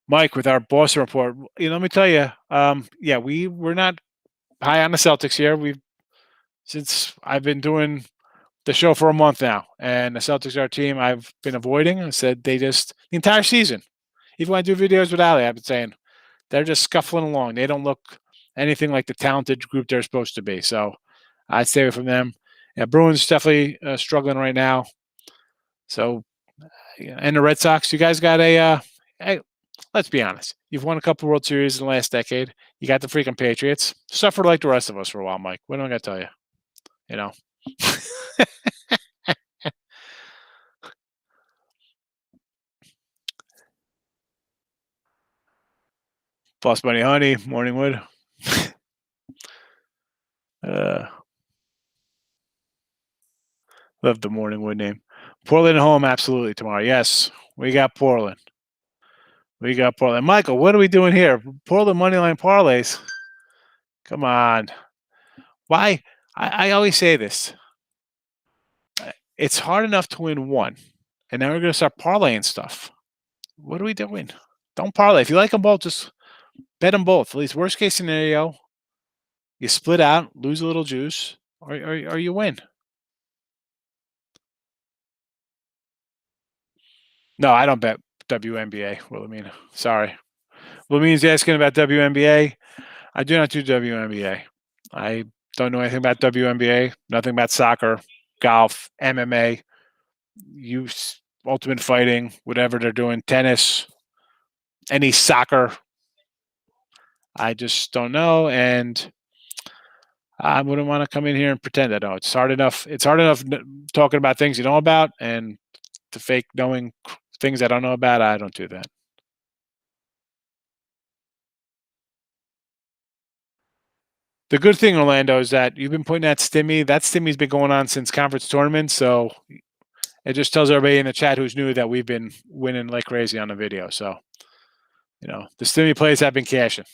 Mike, with our Boston report, let me tell you, we're not high on the Celtics here. Since I've been doing the show for a month now, and the Celtics are a team I've been avoiding. I said the entire season, even when I do videos with Ali, I've been saying they're just scuffling along. They don't look anything like the talented group they're supposed to be. So I'd stay away from them. Yeah, Bruins definitely struggling right now. So, and the Red Sox, you guys got hey, let's be honest. You've won a couple World Series in the last decade. You got the freaking Patriots. Suffered like the rest of us for a while, Mike. What am I going to tell you? Plus Money Honey, Morningwood. Love the Morningwood name. Portland at home, absolutely tomorrow. Yes, we got Portland. Michael, what are we doing here? Portland moneyline parlays. Come on. Why? I always say this. It's hard enough to win one, and now we're going to start parlaying stuff. What are we doing? Don't parlay. If you like them both, just bet them both. At least worst case scenario, you split out, lose a little juice, or you win. No, I don't bet WNBA. Wilhelmina. Sorry. Wilhelmina's asking about WNBA. I do not do WNBA. I don't know anything about WNBA, nothing about soccer, golf, MMA, youth, ultimate fighting, whatever they're doing, tennis, any soccer. I just don't know, and I wouldn't want to come in here and pretend I know. It's hard enough talking about things you know about, and to fake knowing things I don't know about, I don't do that. The good thing, Orlando, is that you've been putting that stimmy. That stimmy's been going on since conference tournaments, so it just tells everybody in the chat who's new that we've been winning like crazy on the video. So, the stimmy plays have been cashing.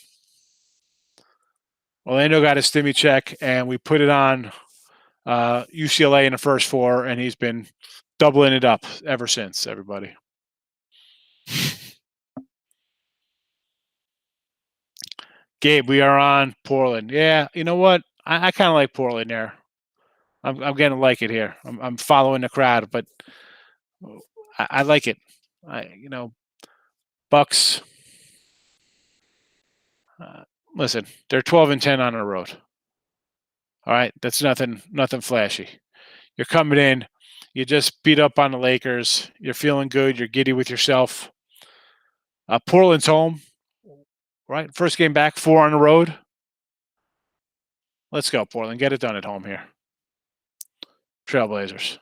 Orlando got a stimmy check, and we put it on UCLA in the first four, and he's been doubling it up ever since. Everybody, Gabe, we are on Portland. Yeah, you know what? I kind of like Portland there. I'm gonna like it here. I'm following the crowd, but I like it. Bucks. Uh, Listen, they're 12-10 on the road. All right, that's nothing flashy. You're coming in, you just beat up on the Lakers. You're feeling good. You're giddy with yourself. Portland's home, right? First game back, 4 on the road. Let's go, Portland. Get it done at home here. Trailblazers.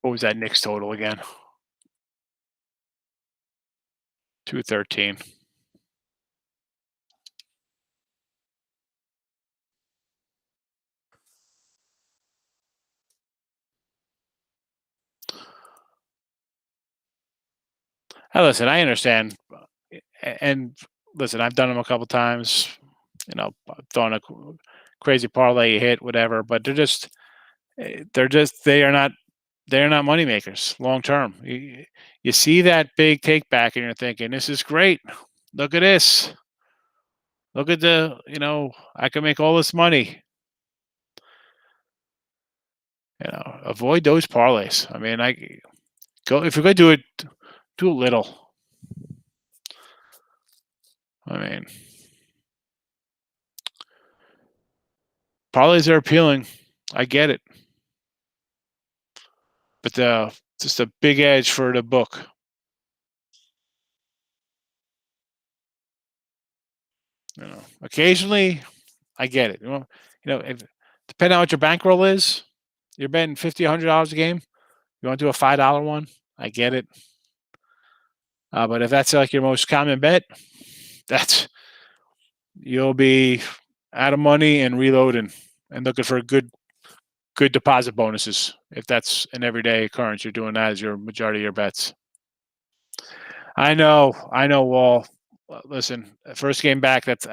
What was that Knicks total again? 213. Hey, listen, I understand, and listen, I've done them a couple times. Throwing a crazy parlay you hit, whatever. But they are not money makers long term. You see that big take back, and you're thinking, this is great. Look at this. Look at I can make all this money. Avoid those parlays. I mean, if you're going to do a little. I mean, parlays are appealing. I get it. But just a big edge for the book. Occasionally, I get it. Depending on what your bankroll is, you're betting $50, $100 a game. You want to do a $5 one? I get it. But if that's like your most common bet, you'll be out of money and reloading and looking for good deposit bonuses. If that's an everyday occurrence, you're doing that as your majority of your bets. I know. Wall. Listen, first game back. That's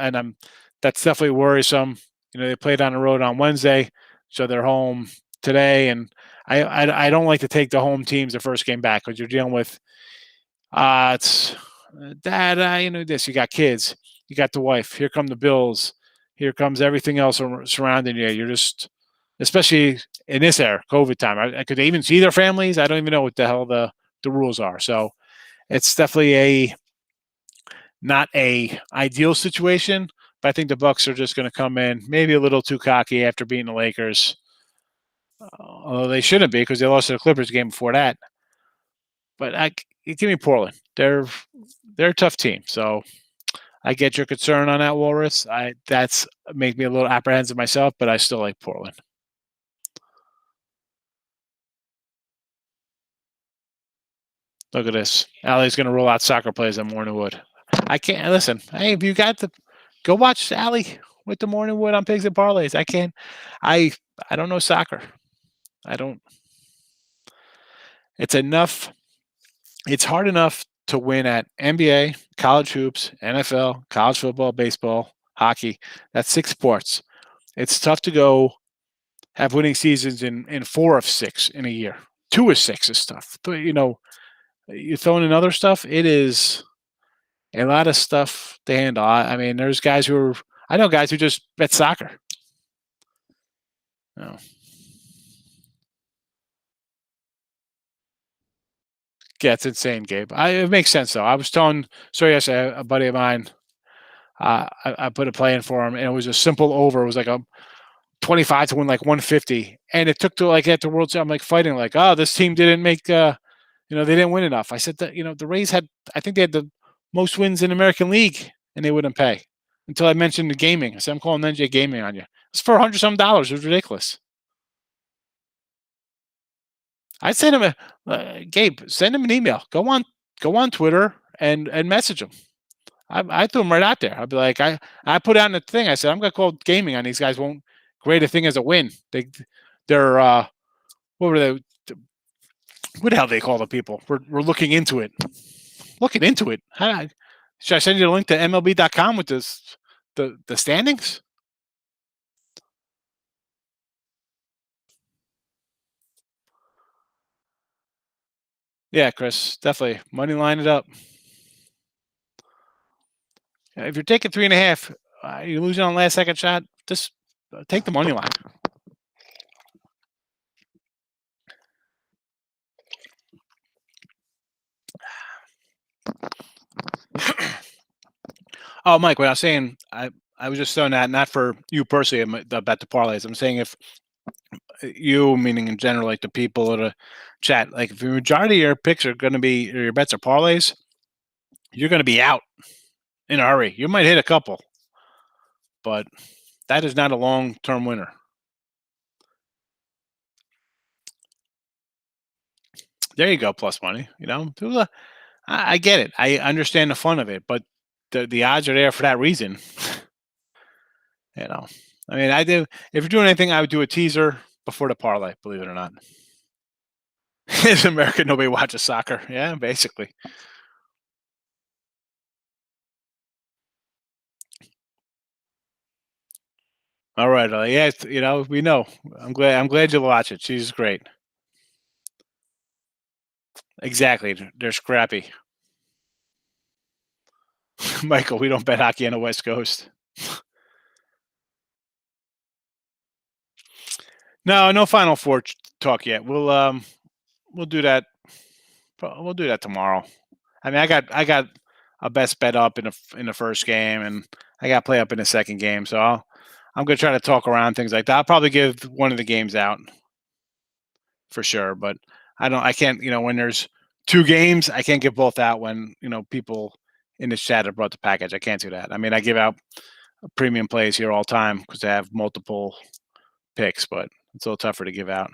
definitely worrisome. They played on the road on Wednesday, so they're home today, and I don't like to take the home teams the first game back because you're dealing with it's dad. This. You got kids. You got the wife. Here come the bills. Here comes everything else surrounding you. You're just, especially in this era, COVID time. Could they even see their families? I don't even know what the hell the rules are. So it's definitely not a ideal situation. But I think the Bucks are just going to come in maybe a little too cocky after beating the Lakers. Although they shouldn't be because they lost to the Clippers game before that. But give me Portland. They're a tough team. So I get your concern on that, Walrus. That's make me a little apprehensive myself, but I still like Portland. Look at this. Allie's going to roll out soccer plays on Morningwood. I can't listen. Hey, if you got go watch Allie with the Morningwood on Pigs and Parlays. I can't. I don't know soccer. I don't. It's enough. It's hard enough to win at NBA, college hoops, NFL, college football, baseball, hockey. That's 6 sports. It's tough to go have winning seasons in 4 of 6 in a year. 2 of 6 is tough. You throwing in other stuff, it is a lot of stuff to handle. I mean, there's guys I know guys who just bet soccer. No. Yeah, it's insane, Gabe. It makes sense though. I was telling yesterday, a buddy of mine, I put a play in for him, and it was a simple over. It was like a 25 to win like 150, and it took to like at the World Series. I'm like fighting like, oh, this team didn't make, they didn't win enough. I said that the Rays I think they had the most wins in the American League, and they wouldn't pay until I mentioned the gaming. I said, I'm calling NJ Gaming on you. It's for $100 some. It was ridiculous. I sent him Gabe, send him an email. Go on Twitter and message him. I threw him right out there. I'd be like, I put out in the thing. I said, I'm going to call gaming on these guys. Won't greater thing as a win. They're what were they? What the hell they call the people? We're looking into it. Looking into it. Should I send you the link to MLB.com with the standings? Yeah, Chris, definitely money line it up. If you're taking 3.5, you're losing on last second shot. Just take the money line. Oh, Mike, what I was saying, I was just saying that not for you personally about the parlays. I'm saying if you, meaning in general, like the people in the chat, like if the majority of your picks are going to be, or your bets are parlays, you're going to be out in a hurry. You might hit a couple, but that is not a long-term winner. There you go, plus money. I get it. I understand the fun of it, but the odds are there for that reason. you know, I mean, I do. If you're doing anything, I would do a teaser before the parlay. Believe it or not, is America nobody watches soccer? Yeah, basically. All right, yeah, we know. I'm glad you'll watch it. She's great. Exactly, they're scrappy. Michael, we don't bet hockey on the West Coast. No Final Four talk yet. We'll do that. We'll do that tomorrow. I mean, I got a best bet up in the first game, and I got play up in the second game. So I'm gonna try to talk around things like that. I'll probably give one of the games out for sure, but I can't. When there's two games, I can't give both out when people in the chat have brought the package. I can't do that. I mean, I give out premium plays here all the time because I have multiple picks, but it's a little tougher to give out.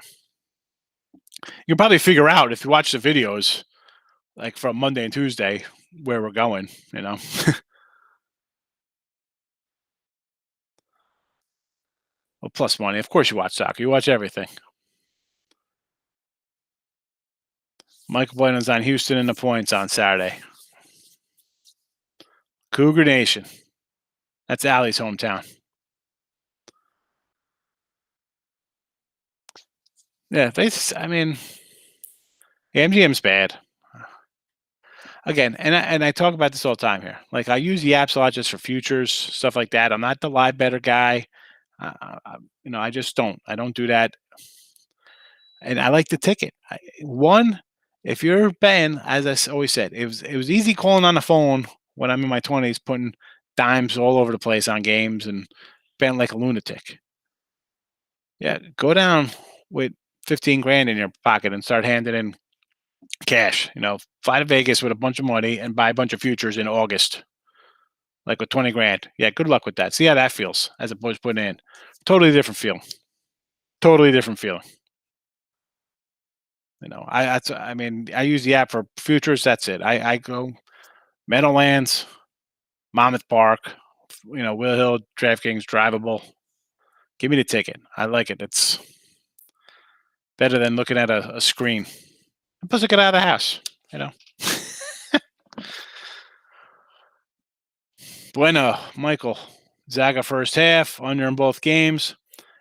You can probably figure out if you watch the videos, like from Monday and Tuesday, where we're going. Well, plus money. Of course, you watch soccer. You watch everything. Michael Bueno's on Houston in the points on Saturday. Cougar Nation. That's Allie's hometown. Yeah, I mean, MGM's bad. Again, and I talk about this all the time here. Like I use the apps a lot just for futures, stuff like that. I'm not the live better guy. I just don't. I don't do that. And I like the ticket. If you're betting, as always said, it was easy calling on the phone when I'm in my 20s, putting dimes all over the place on games and betting like a lunatic. Yeah, go down with 15 grand in your pocket and start handing in cash. Fly to Vegas with a bunch of money and buy a bunch of futures in August, like with 20 grand. Yeah, good luck with that. See how that feels as opposed to putting in. Totally different feeling. Totally different feeling. I use the app for futures. That's it. I go Meadowlands, Monmouth Park, Will Hill, DraftKings, drivable. Give me the ticket. I like it. It's better than looking at a screen. And plus, I get out of the house. Bueno, Michael. Zaga first half, under in both games.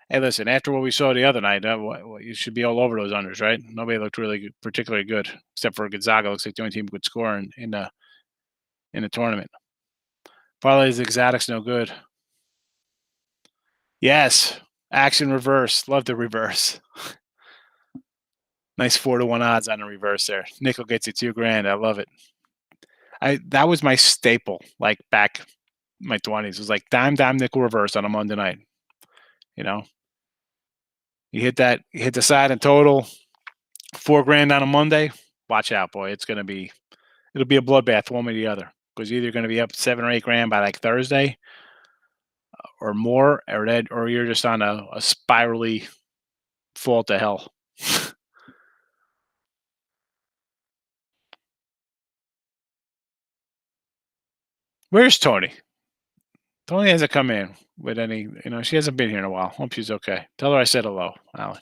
Hey, listen, after what we saw the other night, you should be all over those unders, right? Nobody looked really good, particularly good, except for Gonzaga. Looks like the only team who could score in the tournament. Parlays exotics no good. Yes, action reverse. Love the reverse. Nice 4-1 odds on the reverse there. Nickel gets you $2,000. I love it. That was my staple, like back my 20s. It was like dime nickel reverse on a Monday night. You hit the side in total, $4,000 on a Monday. Watch out, boy. It'll be a bloodbath one way or the other. Because you're either going to be up 7 or 8 grand by like Thursday or more, or you're just on a spirally fall to hell. Where's Tony? Tony hasn't come in with any. She hasn't been here in a while. Hope she's okay. Tell her I said hello, Allie.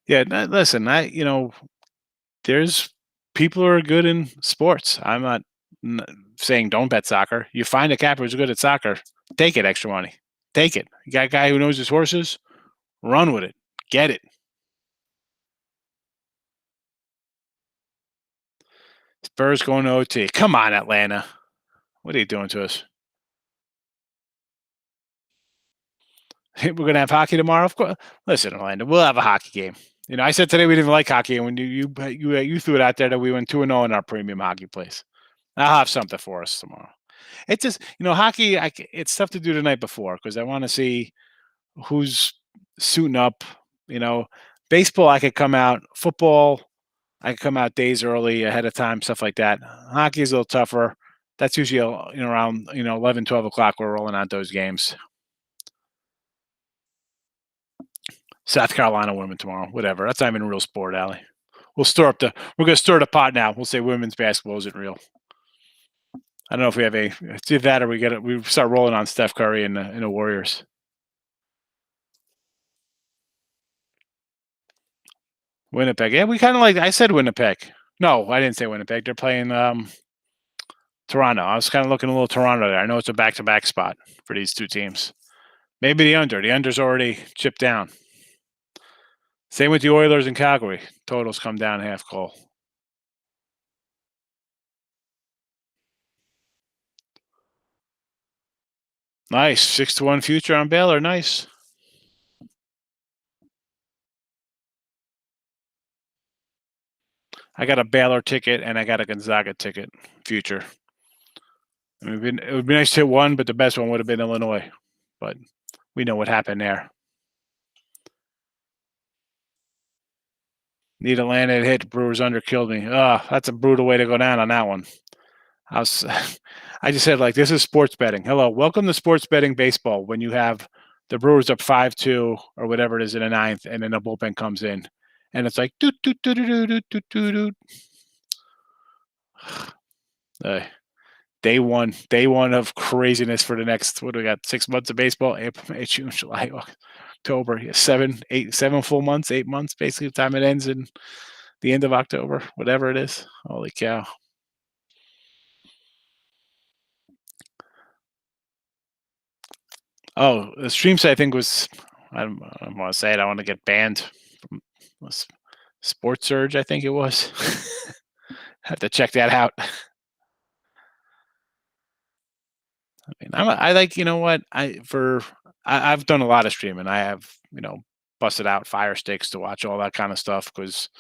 Yeah, listen. There's people who are good in sports. I'm not n- saying don't bet soccer. You find a capper who's good at soccer, take it. Extra money, take it. You got a guy who knows his horses, run with it, get it. Spurs going to OT. Come on, Atlanta. What are you doing to us? We're gonna have hockey tomorrow. Of course. Listen, Orlando, we'll have a hockey game. I said today we didn't like hockey, and when you threw it out there that we went 2-0 in our premium hockey place. I'll have something for us tomorrow. It's just hockey. It's tough to do the night before because I want to see who's suiting up. You know, baseball I could come out. Football I could come out days early ahead of time, stuff like that. Hockey is a little tougher. That's usually around 11, 12 o'clock. We're rolling out those games. South Carolina women tomorrow. Whatever. That's not even a real sport, Allie. We're gonna stir the pot now. We'll say women's basketball isn't real. I don't know if we have it's either that or we start rolling on Steph Curry and the Warriors. Winnipeg. Yeah, we kind of I said Winnipeg. No, I didn't say Winnipeg. They're playing Toronto. I was kind of looking a little Toronto there. I know it's a back-to-back spot for these two teams. Maybe the under. The under's already chipped down. Same with the Oilers and Calgary. Totals come down half goal. Nice. 6-1 future on Baylor. Nice. I got a Baylor ticket and I got a Gonzaga ticket future. It would be nice to hit one, but the best one would have been Illinois. But we know what happened there. Need Atlanta to hit. Brewers under killed me. That's a brutal way to go down on that one. I just said this is sports betting. Hello, welcome to sports betting baseball. When you have the Brewers up 5-2 or whatever it is in the ninth, and then the bullpen comes in, and it's like doot doot doot doot doot doot doot. Day one of craziness for the next. What do we got? 6 months of baseball: April, May, June, July, October. 7 full months, 8 months basically. The time it ends in the end of October, whatever it is. Holy cow! Oh, the stream site I think was. I don't want to say it. I want to get banned from Sports Surge. I think it was. Have to check that out. I mean, I like what I've done a lot of streaming. I have busted out Fire Sticks to watch all that kind of stuff because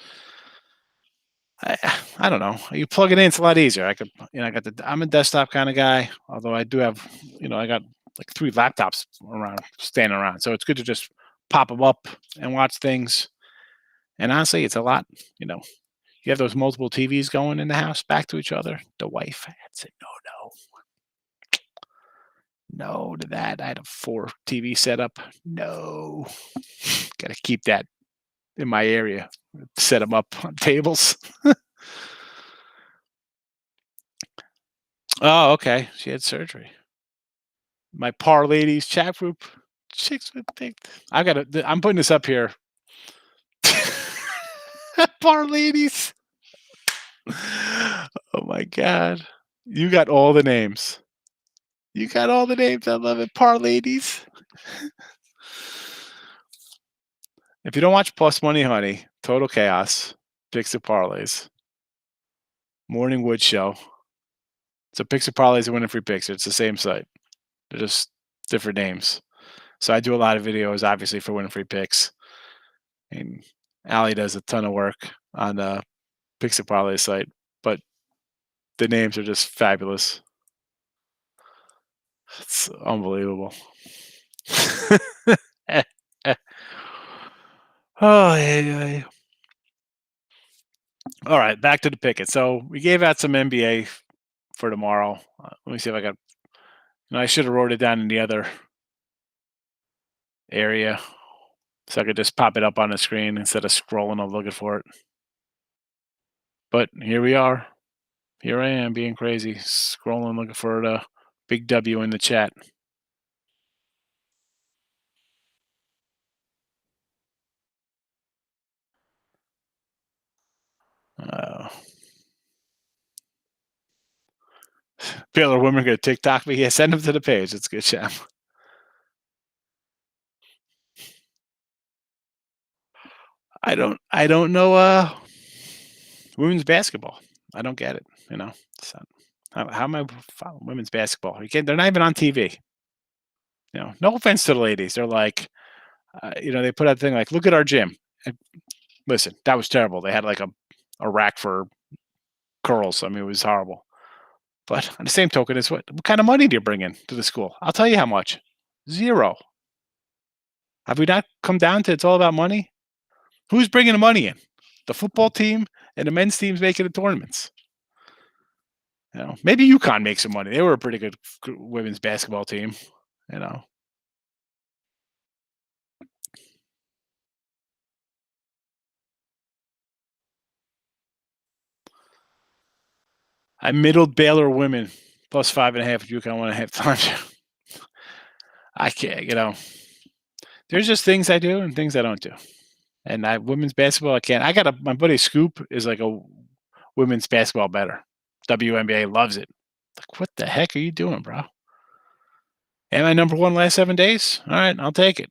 I don't know. You plug it in, it's a lot easier. I'm a desktop kind of guy, although I do have I got like 3 laptops around standing around, so it's good to just pop them up and watch things. And honestly, it's a lot. You have those multiple TVs going in the house back to each other. The wife had said no to that. I had a 4 TV setup. No, got to keep that in my area. Set them up on tables. Oh, okay. She had surgery. My ladies chat group. Chicks would think I'm putting this up here. Ladies. Oh my god. You got all the names. You got all the names. I love it. Ladies. If you don't watch Plus Money Honey, Total Chaos, Picks and Parlays, Morning Wood Show. So Picks and Parlays and Winning Free Picks. It's the same site. They're just different names. So I do a lot of videos, obviously, for Winning Free Picks. And Allie does a ton of work on the Picks and Parlay site. But the names are just fabulous. It's unbelievable. Oh, yeah. All right, back to the picket. So we gave out some NBA for tomorrow. Let me see if I got. I should have wrote it down in the other area, so I could just pop it up on the screen instead of scrolling and looking for it. But here we are. Here I am being crazy, scrolling looking for the Big W in the chat. Uh, Baylor women going to TikTok me. Yeah, send them to the page. It's good, Sham. I don't know women's basketball. I don't get it. So, how am I following women's basketball? They're not even on TV. No offense to the ladies. They're like, they put out a thing like, look at our gym. And listen, that was terrible. They had like a rack for curls. I mean, it was horrible. But on the same token, it's what kind of money do you bring in to the school? I'll tell you how much. Zero. Have we not come down to it's all about money? Who's bringing the money in? The football team and the men's team's making the tournaments. Maybe UConn makes some money. They were a pretty good women's basketball team. I middled Baylor women plus 5.5 at UConn 1.5 times. I can't. There's just things I do and things I don't do. And women's basketball, I can't. My buddy Scoop is like a women's basketball better. WNBA loves it. Like, what the heck are you doing, bro? Am I number one last 7 days? All right, I'll take it.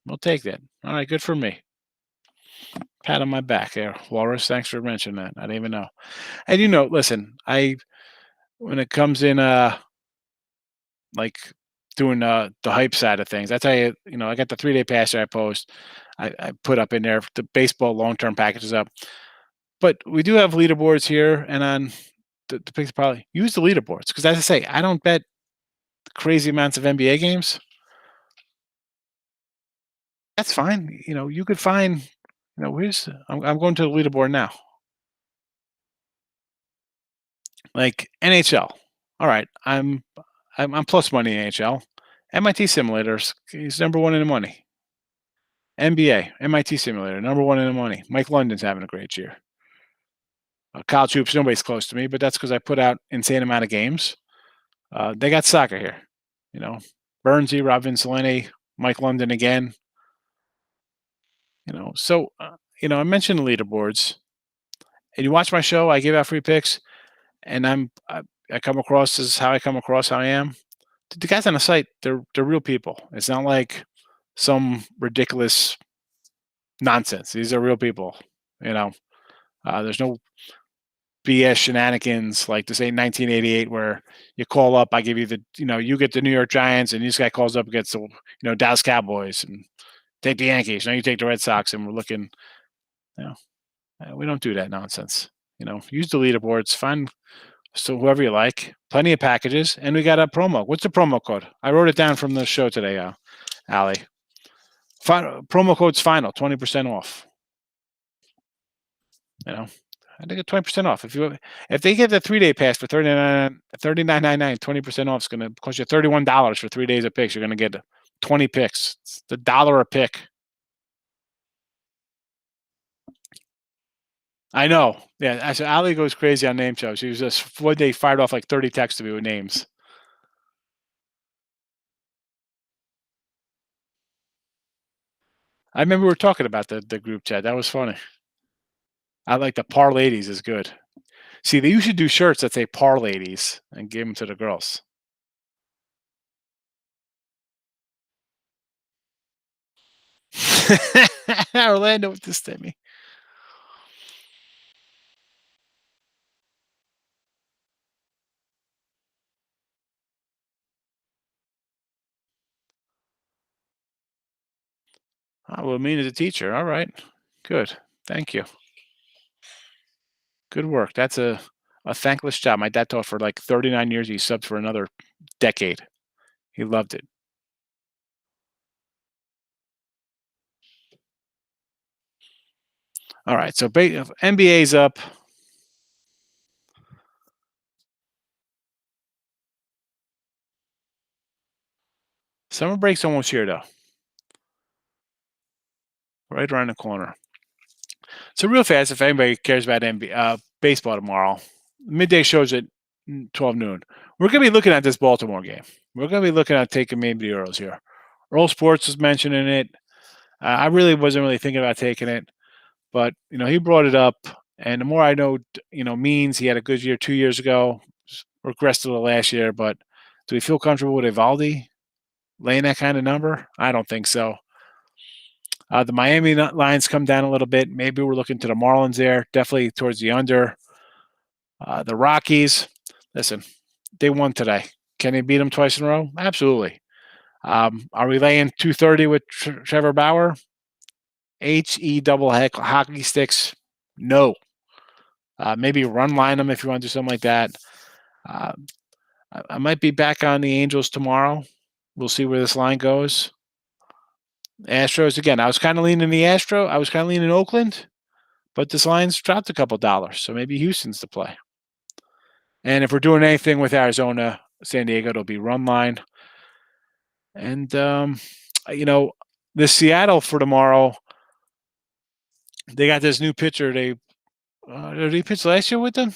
We'll take that. All right, good for me. Pat on my back there. Walrus, thanks for mentioning that. I didn't even know. And listen, when it comes in like doing the hype side of things, I tell you, I got the 3-day pass that I post. I put up in there the baseball long-term packages up. But we do have leaderboards here and on the picks probably use the leaderboards because as I say, I don't bet crazy amounts of NBA games. That's fine. You could find, I'm going to the leaderboard now. Like NHL. All right, I'm plus money in NHL. MIT simulators, he's number one in the money. NBA, MIT simulator, number one in the money. Mike London's having a great year. College hoops, nobody's close to me, but that's because I put out insane amount of games. They got soccer here. Burnsy, Rob Vinceleni, Mike London again. So I mentioned the leaderboards, and you watch my show. I give out free picks, and I come across as how I come across. How I am. The guys on the site, they're real people. It's not like some ridiculous nonsense. These are real people. There's no BS shenanigans like this ain't 1988 where you call up, I give you you get the New York Giants, and this guy calls up against the Dallas Cowboys and take the Yankees. Now you take the Red Sox, and we're looking. We don't do that nonsense. Use the leaderboards, find whoever you like. Plenty of packages, and we got a promo. What's the promo code? I wrote it down from the show today, Allie. Promo code's final, 20% off. I think it's 20% off. If they get the 3-day pass for $39.99, 20% off is going to cost you $31 for 3 days of picks. You're going to get 20 picks. It's $1 a pick. I know. Yeah, so Ali goes crazy on name shows. She was just one day fired off like 30 texts to me with names. I remember we were talking about the group chat. That was funny. I like the par ladies is good. See, you should do shirts that say par ladies and give them to the girls. Orlando with this to me. Well, me as a teacher. All right. Good. Thank you. Good work. That's a thankless job. My dad taught for like 39 years. He subbed for another decade. He loved it. All right. So NBA's up. Summer break's almost here, though. Right around the corner. So real fast, if anybody cares about baseball tomorrow, midday shows at 12 noon. We're going to be looking at this Baltimore game. We're going to be looking at taking maybe the Earls here. Earl Sports was mentioning it. I really wasn't really thinking about taking it, but he brought it up, and the more I know, Means he had a good year 2 years ago, regressed to the last year. But do we feel comfortable with Evaldi laying that kind of number? I don't think so. The Miami lines come down a little bit. Maybe we're looking to the Marlins there, definitely towards the under. The Rockies, listen, they won today. Can they beat them twice in a row? Absolutely. Are we laying 230 with Trevor Bauer? HE double heck hockey sticks? No. Maybe run line them if you want to do something like that. Uh, I might be back on the Angels tomorrow. We'll see where this line goes. Astros, again, I was kind of leaning the Astro. I was kind of leaning Oakland, but this line's dropped a couple dollars, so maybe Houston's the play. And if we're doing anything with Arizona, San Diego, it'll be run line. And, the Seattle for tomorrow, they got this new pitcher. Did he pitch last year with them?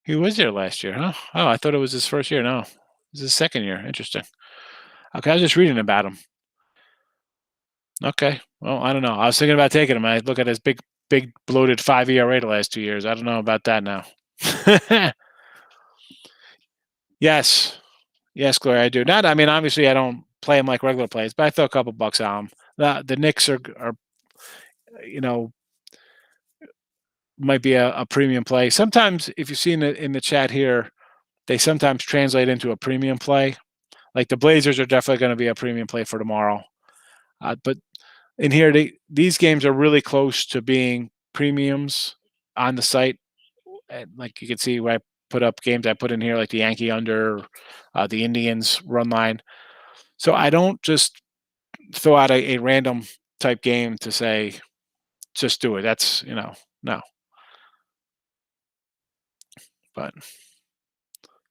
He was there last year, huh? Oh, I thought it was his first year. No, it was his second year. Interesting. Okay, I was just reading about him. Okay, well, I don't know. I was thinking about taking him. I look at his big, bloated 5 ERA the last 2 years. I don't know about that now. Yes, Gloria, I do. Not, I mean, obviously, I don't play him like regular plays, but I throw a couple bucks on him. The Knicks are might be a premium play. Sometimes, if you see in the chat here, they sometimes translate into a premium play. Like the Blazers are definitely going to be a premium play for tomorrow. But in here, these games are really close to being premiums on the site. And like you can see where I put up games I put in here, like the Yankee under, the Indians run line. So I don't just throw out a random type game to say, just do it. That's, no. But,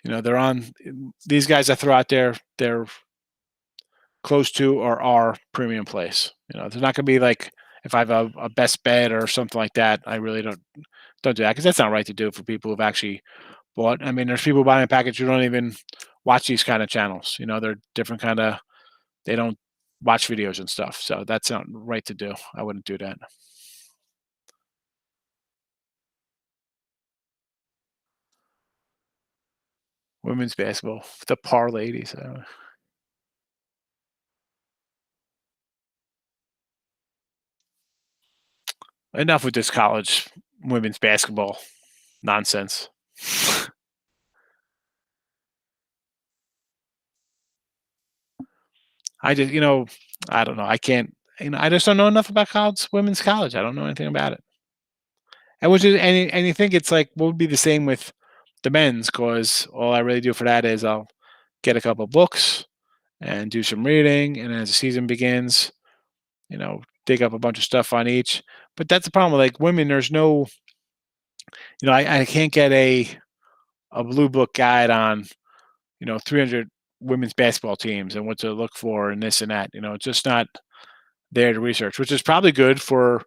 they're on these guys I throw out there. They're close to or are premium plays. There's not going to be like if I have a best bet or something like that. I really don't do that because that's not right to do for people who've actually bought. I mean, there's people buying a package who don't even watch these kind of channels. They're different kind of. They don't watch videos and stuff, so that's not right to do. I wouldn't do that. Women's basketball, the parlays. Enough with this college women's basketball nonsense. I just, I don't know. I can't, I just don't know enough about women's college. I don't know anything about it. And and you think it's like, what would be the same with the men's? Because all I really do for that is I'll get a couple books and do some reading. And as the season begins, dig up a bunch of stuff on each. But that's the problem with like women. There's no, I can't get a blue book guide on 300 women's basketball teams and what to look for and this and that. It's just not there to research, which is probably good for,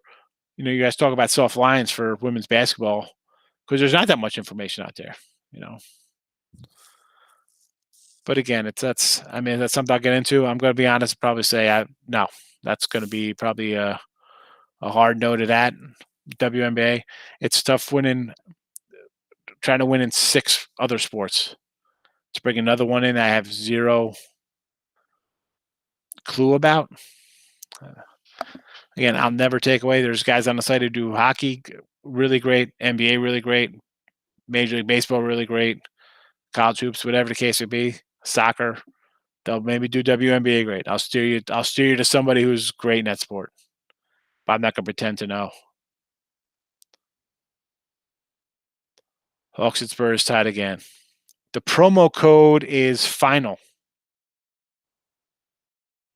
you guys talk about soft lines for women's basketball because there's not that much information out there, But again, that's something I'll get into. I'm going to be honest, probably say no, that's going to be probably a hard no to that. WNBA, it's tough trying to win in 6 other sports. To bring another one in, I have zero clue about. Again, I'll never take away. There's guys on the site who do hockey really great, NBA really great, Major League Baseball really great, college hoops, whatever the case would be, soccer. They'll maybe do WNBA great. I'll steer you to somebody who's great in that sport. But I'm not going to pretend to know. Hawks and Spurs tied again. The promo code is final.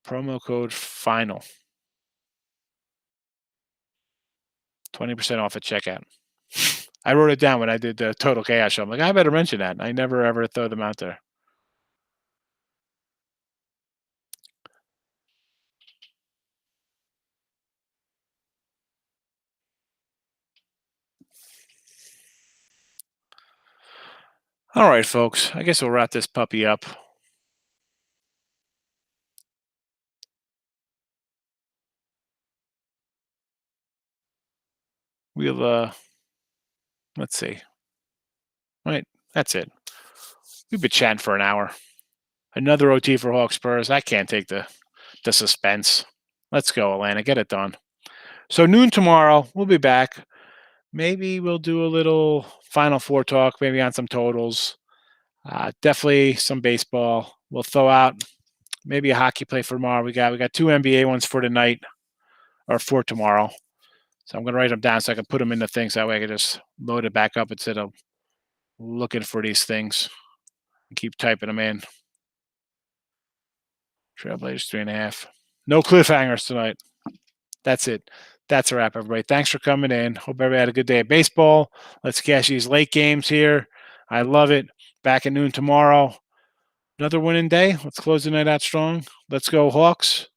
Promo code final. 20% off at checkout. I wrote it down when I did the Total Chaos show. I'm like, I better mention that. I never ever throw them out there. All right, folks. I guess we'll wrap this puppy up. We'll let's see. Right, that's it. We've been chatting for an hour. Another OT for Hawks Spurs. I can't take the suspense. Let's go, Atlanta. Get it done. So noon tomorrow, we'll be back. Maybe we'll do a little Final Four talk, maybe on some totals. Definitely some baseball. We'll throw out maybe a hockey play for tomorrow. We got two NBA ones for tonight or for tomorrow. So I'm gonna write them down so I can put them in the things. That way I can just load it back up instead of looking for these things and keep typing them in. Trailblazers 3.5. No cliffhangers tonight. That's it. That's a wrap, everybody. Thanks for coming in. Hope everybody had a good day of baseball. Let's cash these late games here. I love it. Back at noon tomorrow. Another winning day. Let's close the night out strong. Let's go, Hawks.